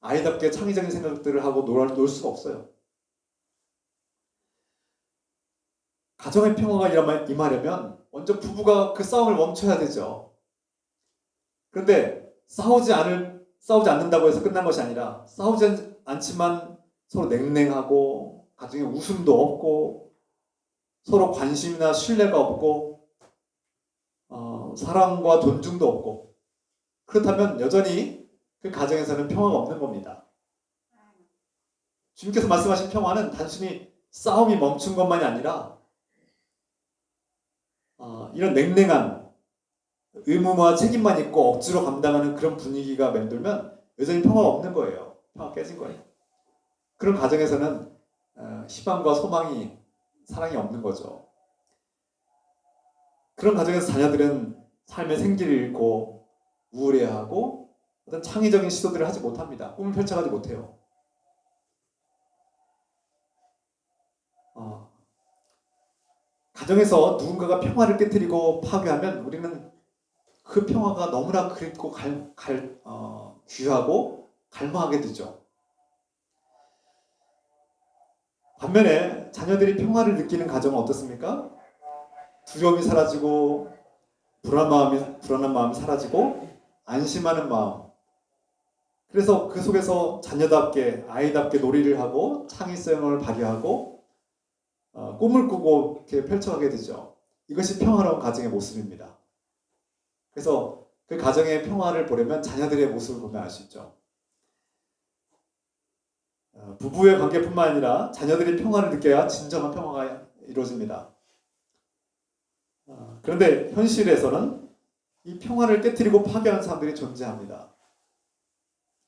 아이답게 창의적인 생각들을 하고 놀 수가 없어요. 가정의 평화가 임하려면 먼저 부부가 그 싸움을 멈춰야 되죠. 그런데 싸우지 않는다고 해서 끝난 것이 아니라 싸우지 않지만 서로 냉랭하고 가정에 웃음도 없고 서로 관심이나 신뢰가 없고 사랑과 존중도 없고 그렇다면 여전히 그 가정에서는 평화가 없는 겁니다. 주님께서 말씀하신 평화는 단순히 싸움이 멈춘 것만이 아니라 이런 냉랭한 의무와 책임만 있고 억지로 감당하는 그런 분위기가 맴돌면 여전히 평화가 없는 거예요. 평화가 깨진 거예요. 그런 가정에서는 희망과 소망이 사랑이 없는 거죠. 그런 가정에서 자녀들은 삶의 생기를 잃고 우울해하고 어떤 창의적인 시도들을 하지 못합니다. 꿈을 펼쳐가지 못해요. 가정에서 누군가가 평화를 깨뜨리고 파괴하면 우리는 그 평화가 너무나 그립고 귀하고 갈망하게 되죠. 반면에 자녀들이 평화를 느끼는 가정은 어떻습니까? 두려움이 사라지고 불안한 마음이 사라지고 안심하는 마음. 그래서 그 속에서 자녀답게 아이답게 놀이를 하고 창의성을 발휘하고 꿈을 꾸고 이렇게 펼쳐가게 되죠. 이것이 평화로운 가정의 모습입니다. 그래서 그 가정의 평화를 보려면 자녀들의 모습을 보면 알 수 있죠. 부부의 관계뿐만 아니라 자녀들이 평화를 느껴야 진정한 평화가 이루어집니다. 그런데 현실에서는 이 평화를 깨뜨리고 파괴하는 사람들이 존재합니다.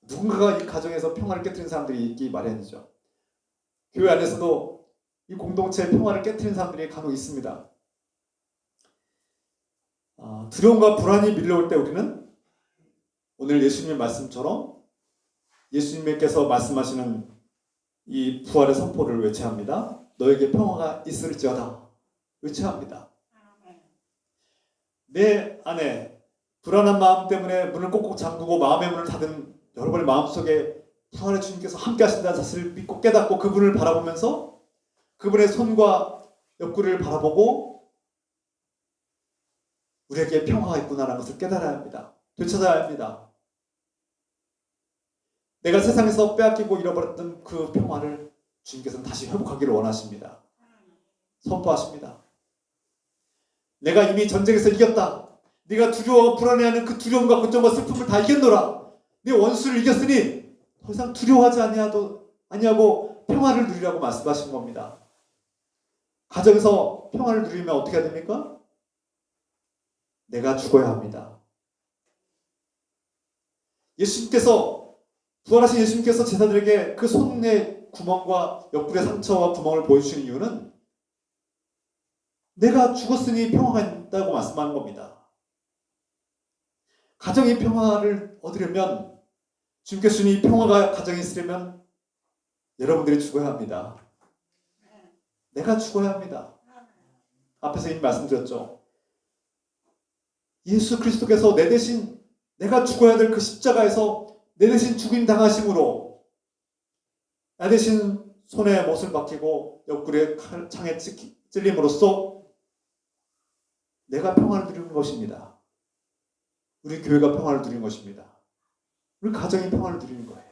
누군가가 이 가정에서 평화를 깨뜨리는 사람들이 있기 마련이죠. 교회 안에서도 이 공동체의 평화를 깨뜨리는 사람들이 간혹 있습니다. 두려움과 불안이 밀려올 때 우리는 오늘 예수님의 말씀처럼 예수님께서 말씀하시는 이 부활의 선포를 외쳐야 합니다. 너에게 평화가 있을지어다. 외쳐야 합니다. 내 안에 불안한 마음 때문에 문을 꼭꼭 잠그고 마음의 문을 닫은 여러분의 마음속에 부활의 주님께서 함께 하신다는 사실을 믿고 깨닫고 그분을 바라보면서 그분의 손과 옆구리를 바라보고 우리에게 평화가 있구나라는 것을 깨달아야 합니다. 되찾아야 합니다. 내가 세상에서 빼앗기고 잃어버렸던 그 평화를 주님께서는 다시 회복하기를 원하십니다. 선포하십니다. 내가 이미 전쟁에서 이겼다. 네가 두려워 불안해하는 그 두려움과 걱정과 슬픔을 다 이겼노라. 네 원수를 이겼으니 더 이상 두려워하지 아니하고 평화를 누리라고 말씀하신 겁니다. 가정에서 평화를 누리면 어떻게 해야 됩니까? 내가 죽어야 합니다. 부활하신 예수님께서 제자들에게 그 손에 구멍과 옆구리의 상처와 구멍을 보여주시는 이유는 내가 죽었으니 평화가 있다고 말씀하는 겁니다. 가정의 평화를 얻으려면, 주님께서 주신 이 평화가 가정에 있으려면 여러분들이 죽어야 합니다. 내가 죽어야 합니다. 앞에서 이미 말씀드렸죠. 예수 그리스도께서 내 대신, 내가 죽어야 될 그 십자가에서 내 대신 죽임 당하심으로, 나 대신 손에 못을 박히고 옆구리에 창에 찔림으로써 내가 평화를 누리는 것입니다. 우리 교회가 평화를 누리는 것입니다. 우리 가정이 평화를 누리는 거예요.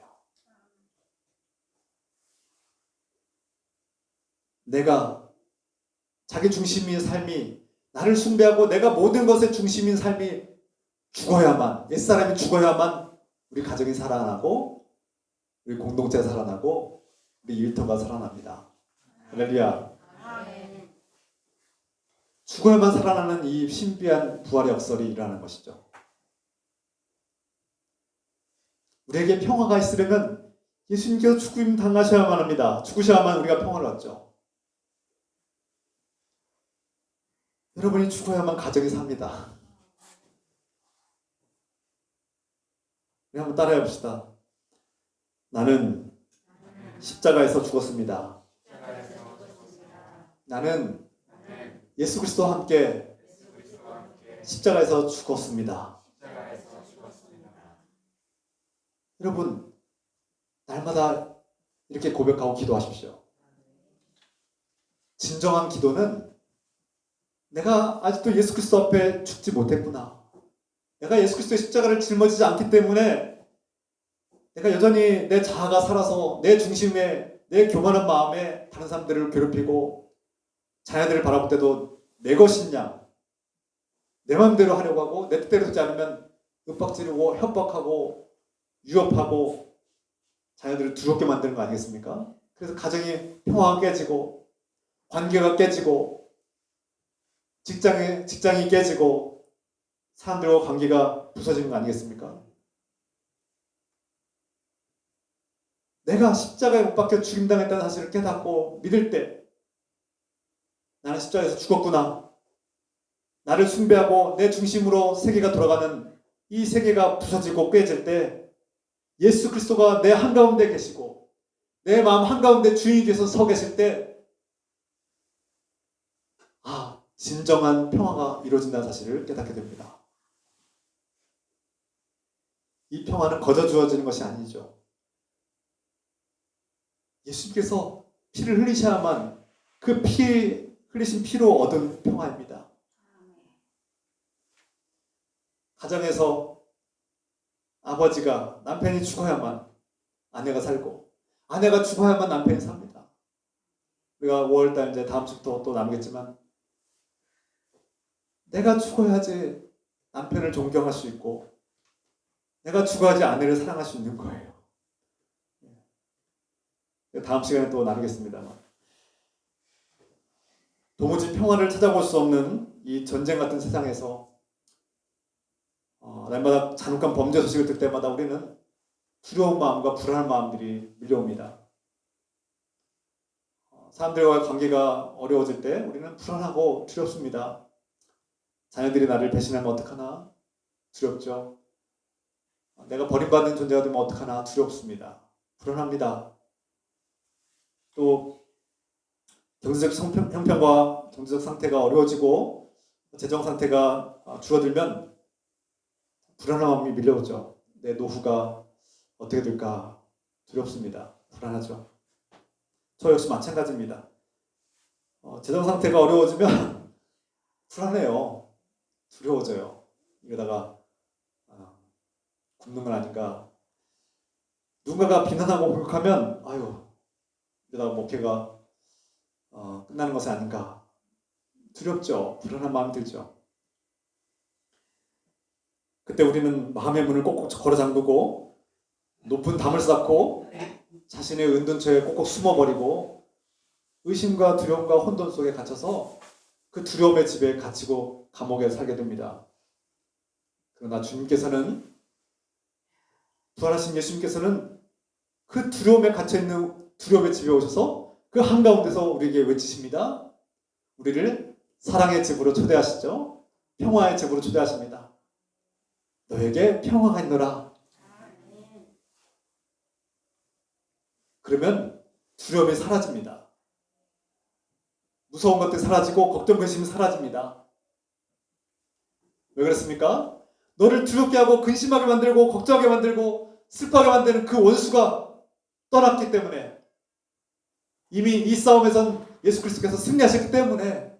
내가 자기 중심인 삶이, 나를 숭배하고 내가 모든 것의 중심인 삶이 죽어야만, 옛사람이 죽어야만 우리 가정이 살아나고 우리 공동체가 살아나고 우리 일터가 살아납니다. 할렐루야. 죽어야만 살아나는 이 신비한 부활의 역설이 일어나는 것이죠. 우리에게 평화가 있으려면 예수님께서 죽임 당하셔야만 합니다. 죽으셔야만 우리가 평화를 얻죠. 여러분이 죽어야만 가정이 삽니다. 우리 한번 따라해 봅시다. 나는 십자가에서 죽었습니다. 나는 예수 그리스도와 함께 십자가에서 죽었습니다. 여러분, 날마다 이렇게 고백하고 기도하십시오. 진정한 기도는 내가 아직도 예수 그리스도 앞에 죽지 못했구나. 내가 예수 그리스도의 십자가를 짊어지지 않기 때문에 내가 여전히 내 자아가 살아서 내 중심에, 내 교만한 마음에 다른 사람들을 괴롭히고 자녀들을 바라볼 때도 내 것이냐, 내 마음대로 하려고 하고 내 뜻대로 되지 않으면 윽박지르고 협박하고 유업하고 자녀들을 두렵게 만드는 거 아니겠습니까? 그래서 가정이 평화가 깨지고 관계가 깨지고 직장이 깨지고 사람들과 관계가 부서지는 거 아니겠습니까? 내가 십자가에 못 박혀 죽임당했다는 사실을 깨닫고 믿을 때 나는 십자가에서 죽었구나. 나를 숭배하고 내 중심으로 세계가 돌아가는 이 세계가 부서지고 깨질 때 예수 그리스도가 내 한가운데 계시고 내 마음 한가운데 주인이 되어서 서 계실 때 진정한 평화가 이루어진다는 사실을 깨닫게 됩니다. 이 평화는 거저 주어지는 것이 아니죠. 예수님께서 피를 흘리셔야만 그 흘리신 피로 얻은 평화입니다. 가정에서 아버지가, 남편이 죽어야만 아내가 살고 아내가 죽어야만 남편이 삽니다. 우리가 5월달 이제 다음 주부터 또 나누겠지만 내가 죽어야지 남편을 존경할 수 있고 내가 죽어야지 아내를 사랑할 수 있는 거예요. 다음 시간에 또 나누겠습니다만 도무지 평화를 찾아볼 수 없는 이 전쟁 같은 세상에서 날마다 잔혹한 범죄 소식을 들 때마다 우리는 두려운 마음과 불안한 마음들이 밀려옵니다. 사람들과의 관계가 어려워질 때 우리는 불안하고 두렵습니다. 자녀들이 나를 배신하면 어떡하나 두렵죠. 내가 버림받는 존재가 되면 어떡하나 두렵습니다. 불안합니다. 또 경제적 형편과 경제적 상태가 어려워지고 재정 상태가 줄어들면 불안한 마음이 밀려오죠. 내 노후가 어떻게 될까 두렵습니다. 불안하죠. 저 역시 마찬가지입니다. 재정 상태가 어려워지면 불안해요. 두려워져요. 이러다가 굶는 건 아닌가. 누군가가 비난하고 공격하면 이러다가 목회가 끝나는 것이 아닌가. 두렵죠. 불안한 마음이 들죠. 그때 우리는 마음의 문을 꼭꼭 걸어 잠그고 높은 담을 쌓고 자신의 은둔처에 꼭꼭 숨어버리고 의심과 두려움과 혼돈 속에 갇혀서 그 두려움의 집에 갇히고 감옥에 살게 됩니다. 그러나 주님께서는, 부활하신 예수님께서는 그 두려움에 갇혀있는 두려움의 집에 오셔서 그 한가운데서 우리에게 외치십니다. 우리를 사랑의 집으로 초대하시죠. 평화의 집으로 초대하십니다. 너에게 평화가 있노라. 그러면 두려움이 사라집니다. 무서운 것들이 사라지고 걱정, 근심이 사라집니다. 왜 그렇습니까? 너를 두렵게 하고 근심하게 만들고 걱정하게 만들고 슬퍼하게 만드는 그 원수가 떠났기 때문에, 이미 이 싸움에선 예수 그리스도께서 승리하셨기 때문에,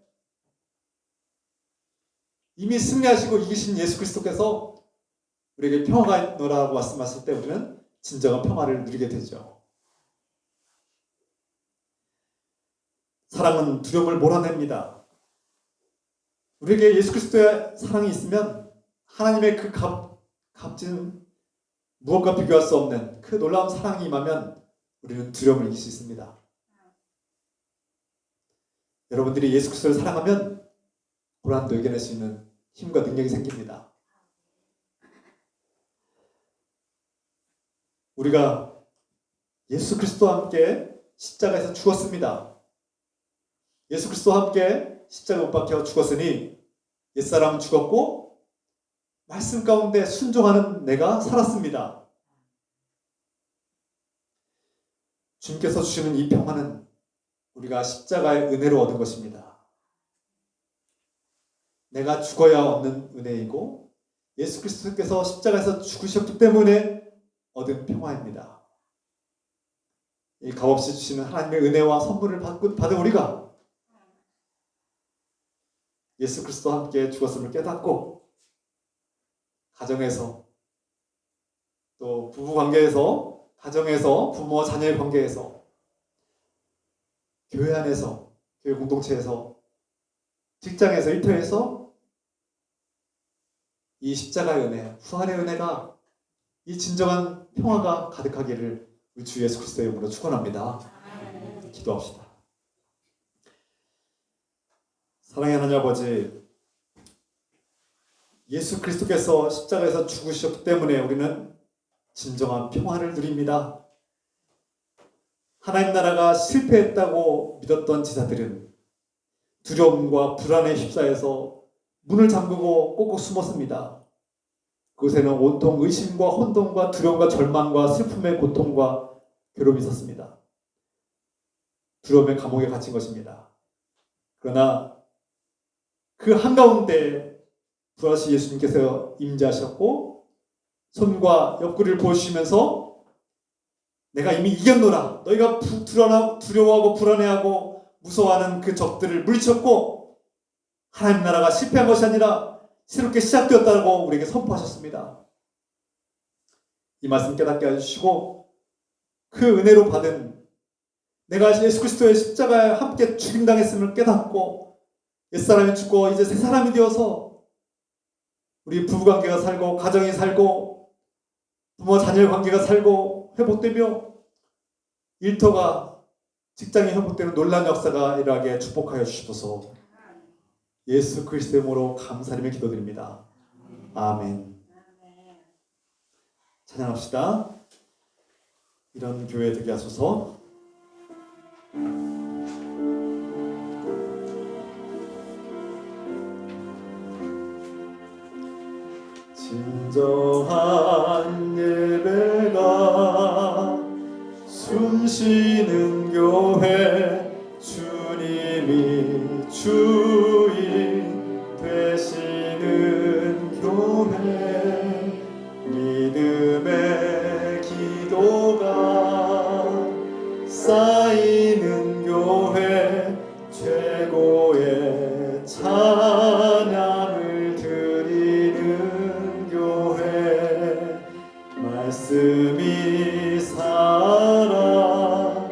이미 승리하시고 이기신 예수 그리스도께서 우리에게 평화가 있노라고 말씀하실 때 우리는 진정한 평화를 누리게 되죠. 사랑은 두려움을 몰아냅니다. 우리에게 예수 그리스도의 사랑이 있으면 하나님의 그 값진 무엇과 비교할 수 없는 그 놀라운 사랑이 임하면 우리는 두려움을 이길 수 있습니다. 여러분들이 예수 그리스도를 사랑하면 고난도 이겨낼 수 있는 힘과 능력이 생깁니다. 우리가 예수 그리스도와 함께 십자가에서 죽었습니다. 예수 그리스도와 함께 십자가에 못 박혀 죽었으니 옛사람은 죽었고 말씀 가운데 순종하는 내가 살았습니다. 주님께서 주시는 이 평화는 우리가 십자가의 은혜로 얻은 것입니다. 내가 죽어야 얻는 은혜이고 예수 그리스도께서 십자가에서 죽으셨기 때문에 얻은 평화입니다. 이 값없이 주시는 하나님의 은혜와 선물을 받은 우리가 예수 그리스도와 함께 죽었음을 깨닫고 가정에서, 또 부부관계에서, 가정에서, 부모와 자녀의 관계에서, 교회 안에서, 교회 공동체에서, 직장에서, 일터에서 이 십자가의 은혜, 부활의 은혜가, 이 진정한 평화가 가득하기를 우리 주 예수 그리스도의 이름으로 축원합니다. 기도합시다. 사랑의 하나님 아버지, 예수 그리스도께서 십자가에서 죽으셨기 때문에 우리는 진정한 평화를 누립니다. 하나님 나라가 실패했다고 믿었던 지사들은 두려움과 불안에 휩싸여서 문을 잠그고 꼭꼭 숨었습니다. 그곳에는 온통 의심과 혼돈과 두려움과 절망과 슬픔의 고통과 괴로움이 있었습니다. 두려움의 감옥에 갇힌 것입니다. 그러나 그 한가운데 부활하신 예수님께서 임재하셨고 손과 옆구리를 보여주시면서 내가 이미 이겼노라. 너희가 두려워하고 불안해하고 무서워하는 그 적들을 물리쳤고 하나님 나라가 실패한 것이 아니라 새롭게 시작되었다고 우리에게 선포하셨습니다. 이 말씀 깨닫게 해주시고 그 은혜로 받은 내가 예수 그리스도의 십자가에 함께 죽임당했음을 깨닫고 옛사람이 죽고 이제 새 사람이 되어서 우리 부부관계가 살고 가정이 살고 부모 자녀의 관계가 살고 회복되며 일터가 직장이 회복되는 놀라운 역사가 일어나게 축복하여 주시옵소서. 예수 그리스도의 이름으로 감사드리며 기도드립니다. 아멘. 찬양합시다. 이런 교회 되게 하소서. 진정한 예배가 숨쉬는 교회, 주님이 주인 되시는 교회, 믿음의 기도가 쌓이는 교회, 최고의 찬양을 드리는 교회, 말씀이 살아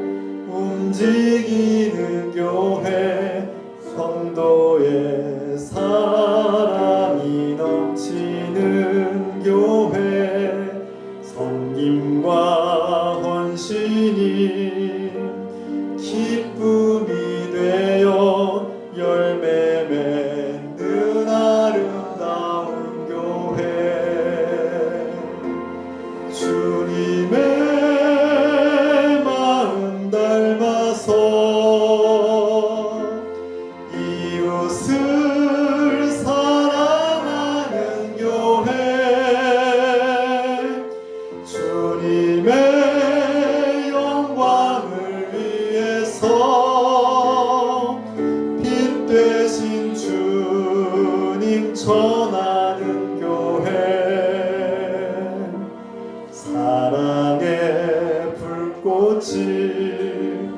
꽃이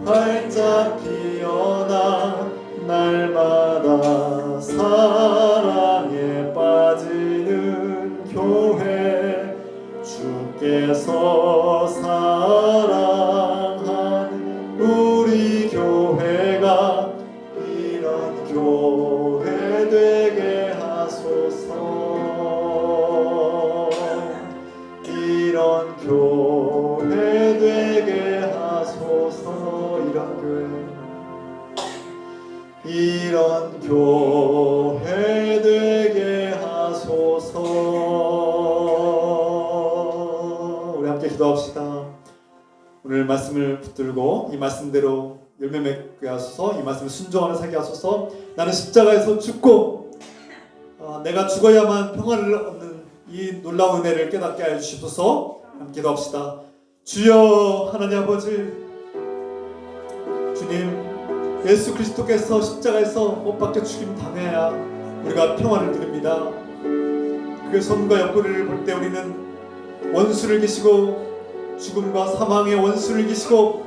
활짝 피어나 날마다 사랑에 빠지는 교회 주께서 사랑하는 우리 교회가 이런 교회 되게 하소서 이런 교회 되게 하소서 이런 교회 되게 하소서. 우리 함께 기도합시다. 오늘 말씀을 붙들고 이 말씀대로 열매 맺게 하소서. 이 말씀을 순종하는 살게 하소서. 나는 십자가에서 죽고 내가 죽어야만 평화를 얻는 이 놀라운 은혜를 깨닫게 하여 주시소서. 함께 기도합시다. 주여 하나님 아버지, 주님, 예수 그리스도께서 십자가에서 못 박혀 죽임 당해야 우리가 평화를 누립니다. 그 손과 옆구리를 볼 때 우리는 원수를 이기시고 죽음과 사망의 원수를 이기시고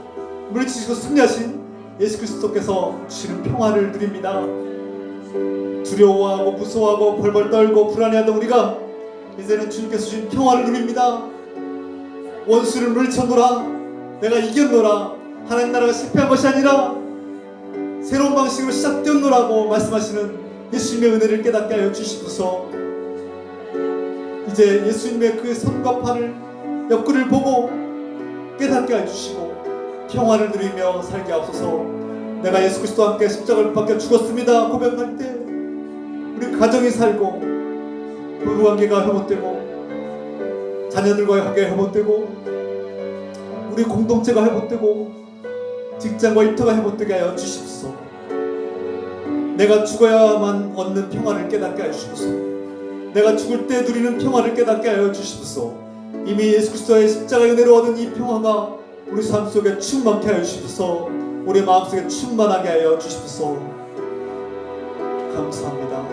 물리치시고 승리하신 예수 그리스도께서 주시는 평화를 누립니다. 두려워하고 무서워하고 벌벌 떨고 불안해하던 우리가 이제는 주님께서 주신 평화를 누립니다. 원수를 물리쳤노라, 내가 이겼노라, 하나님 나라가 실패한 것이 아니라 새로운 방식으로 시작되었노라고 말씀하시는 예수님의 은혜를 깨닫게 하여 주시소서. 이제 예수님의 그 손과 팔을 옆구리를 보고 깨닫게 하여 주시고 평화를 누리며 살게 하옵소서. 내가 예수 그리스도와 함께 십자가를 박혀 죽었습니다 고백할 때 우리 가정이 살고 부부관계가 회복되고 자녀들과의 관계가 회복되고 우리 공동체가 회복되고 직장과 일터가 회복되게 하여 주십시오. 내가 죽어야만 얻는 평화를 깨닫게 하여 주십시오. 내가 죽을 때 누리는 평화를 깨닫게 하여 주십시오. 이미 예수 그리스도의 십자가의 은혜로 얻은 이 평화가 우리 삶 속에 충만케 하여 주십시오. 우리 마음속에 충만하게 하여 주십시오. 감사합니다.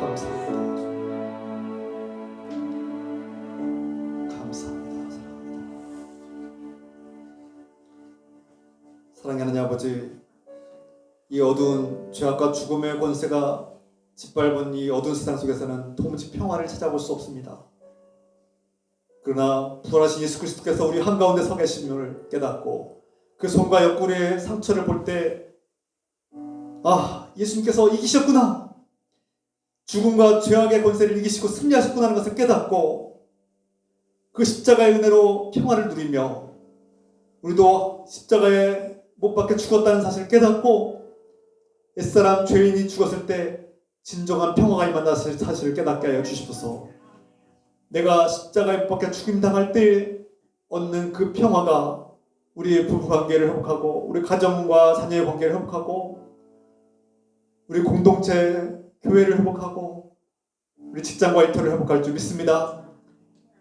감사합니다. 감사합니다. 사랑하는 하나님 아버지, 이 어두운 죄악과 죽음의 권세가 짓밟은 이 어두운 세상 속에서는 도무지 평화를 찾아볼 수 없습니다. 그러나 부활하신 예수 그리스도께서 우리 한가운데 서 계심을 깨닫고 그 손과 옆구리의 상처를 볼 때 예수님께서 이기셨구나, 죽음과 죄악의 권세를 이기시고 승리하셨구나 하는 것을 깨닫고 그 십자가의 은혜로 평화를 누리며 우리도 십자가에 못 박혀 죽었다는 사실을 깨닫고 옛사람 죄인이 죽었을 때 진정한 평화가 임한다는 사실을 깨닫게 하여 주십소서. 내가 십자가에 못 박혀 죽임당할 때 얻는 그 평화가 우리의 부부관계를 회복하고 우리 가정과 자녀의 관계를 회복하고 우리 공동체 교회를 회복하고 우리 직장과 일터를 회복할 줄 믿습니다.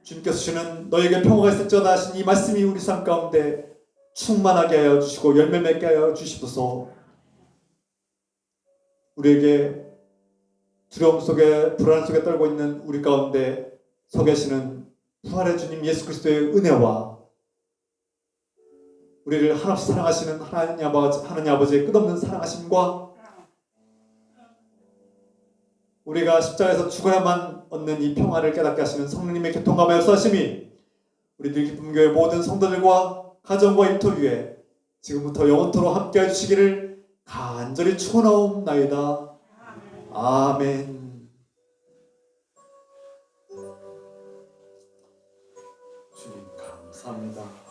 주님께서 주시는 너에게 평화가 있을지어다 하신 이 말씀이 우리 삶 가운데 충만하게 하여 주시고 열매 맺게 하여 주시소서. 우리에게 두려움 속에 불안 속에 떨고 있는 우리 가운데 서 계시는 부활의 주님 예수 그리스도의 은혜와 우리를 한없이 사랑하시는 하나님 아버지의 끝없는 사랑하심과 우리가 십자가에서 죽어야만 얻는 이 평화를 깨닫게 하시는 성령님의 교통감화 역사하심이 우리들 기쁨교회 모든 성도들과 가정과 일터 위에 지금부터 영원토록 함께 해주시기를 간절히 축원하옵나이다. 아멘. 주님 감사합니다.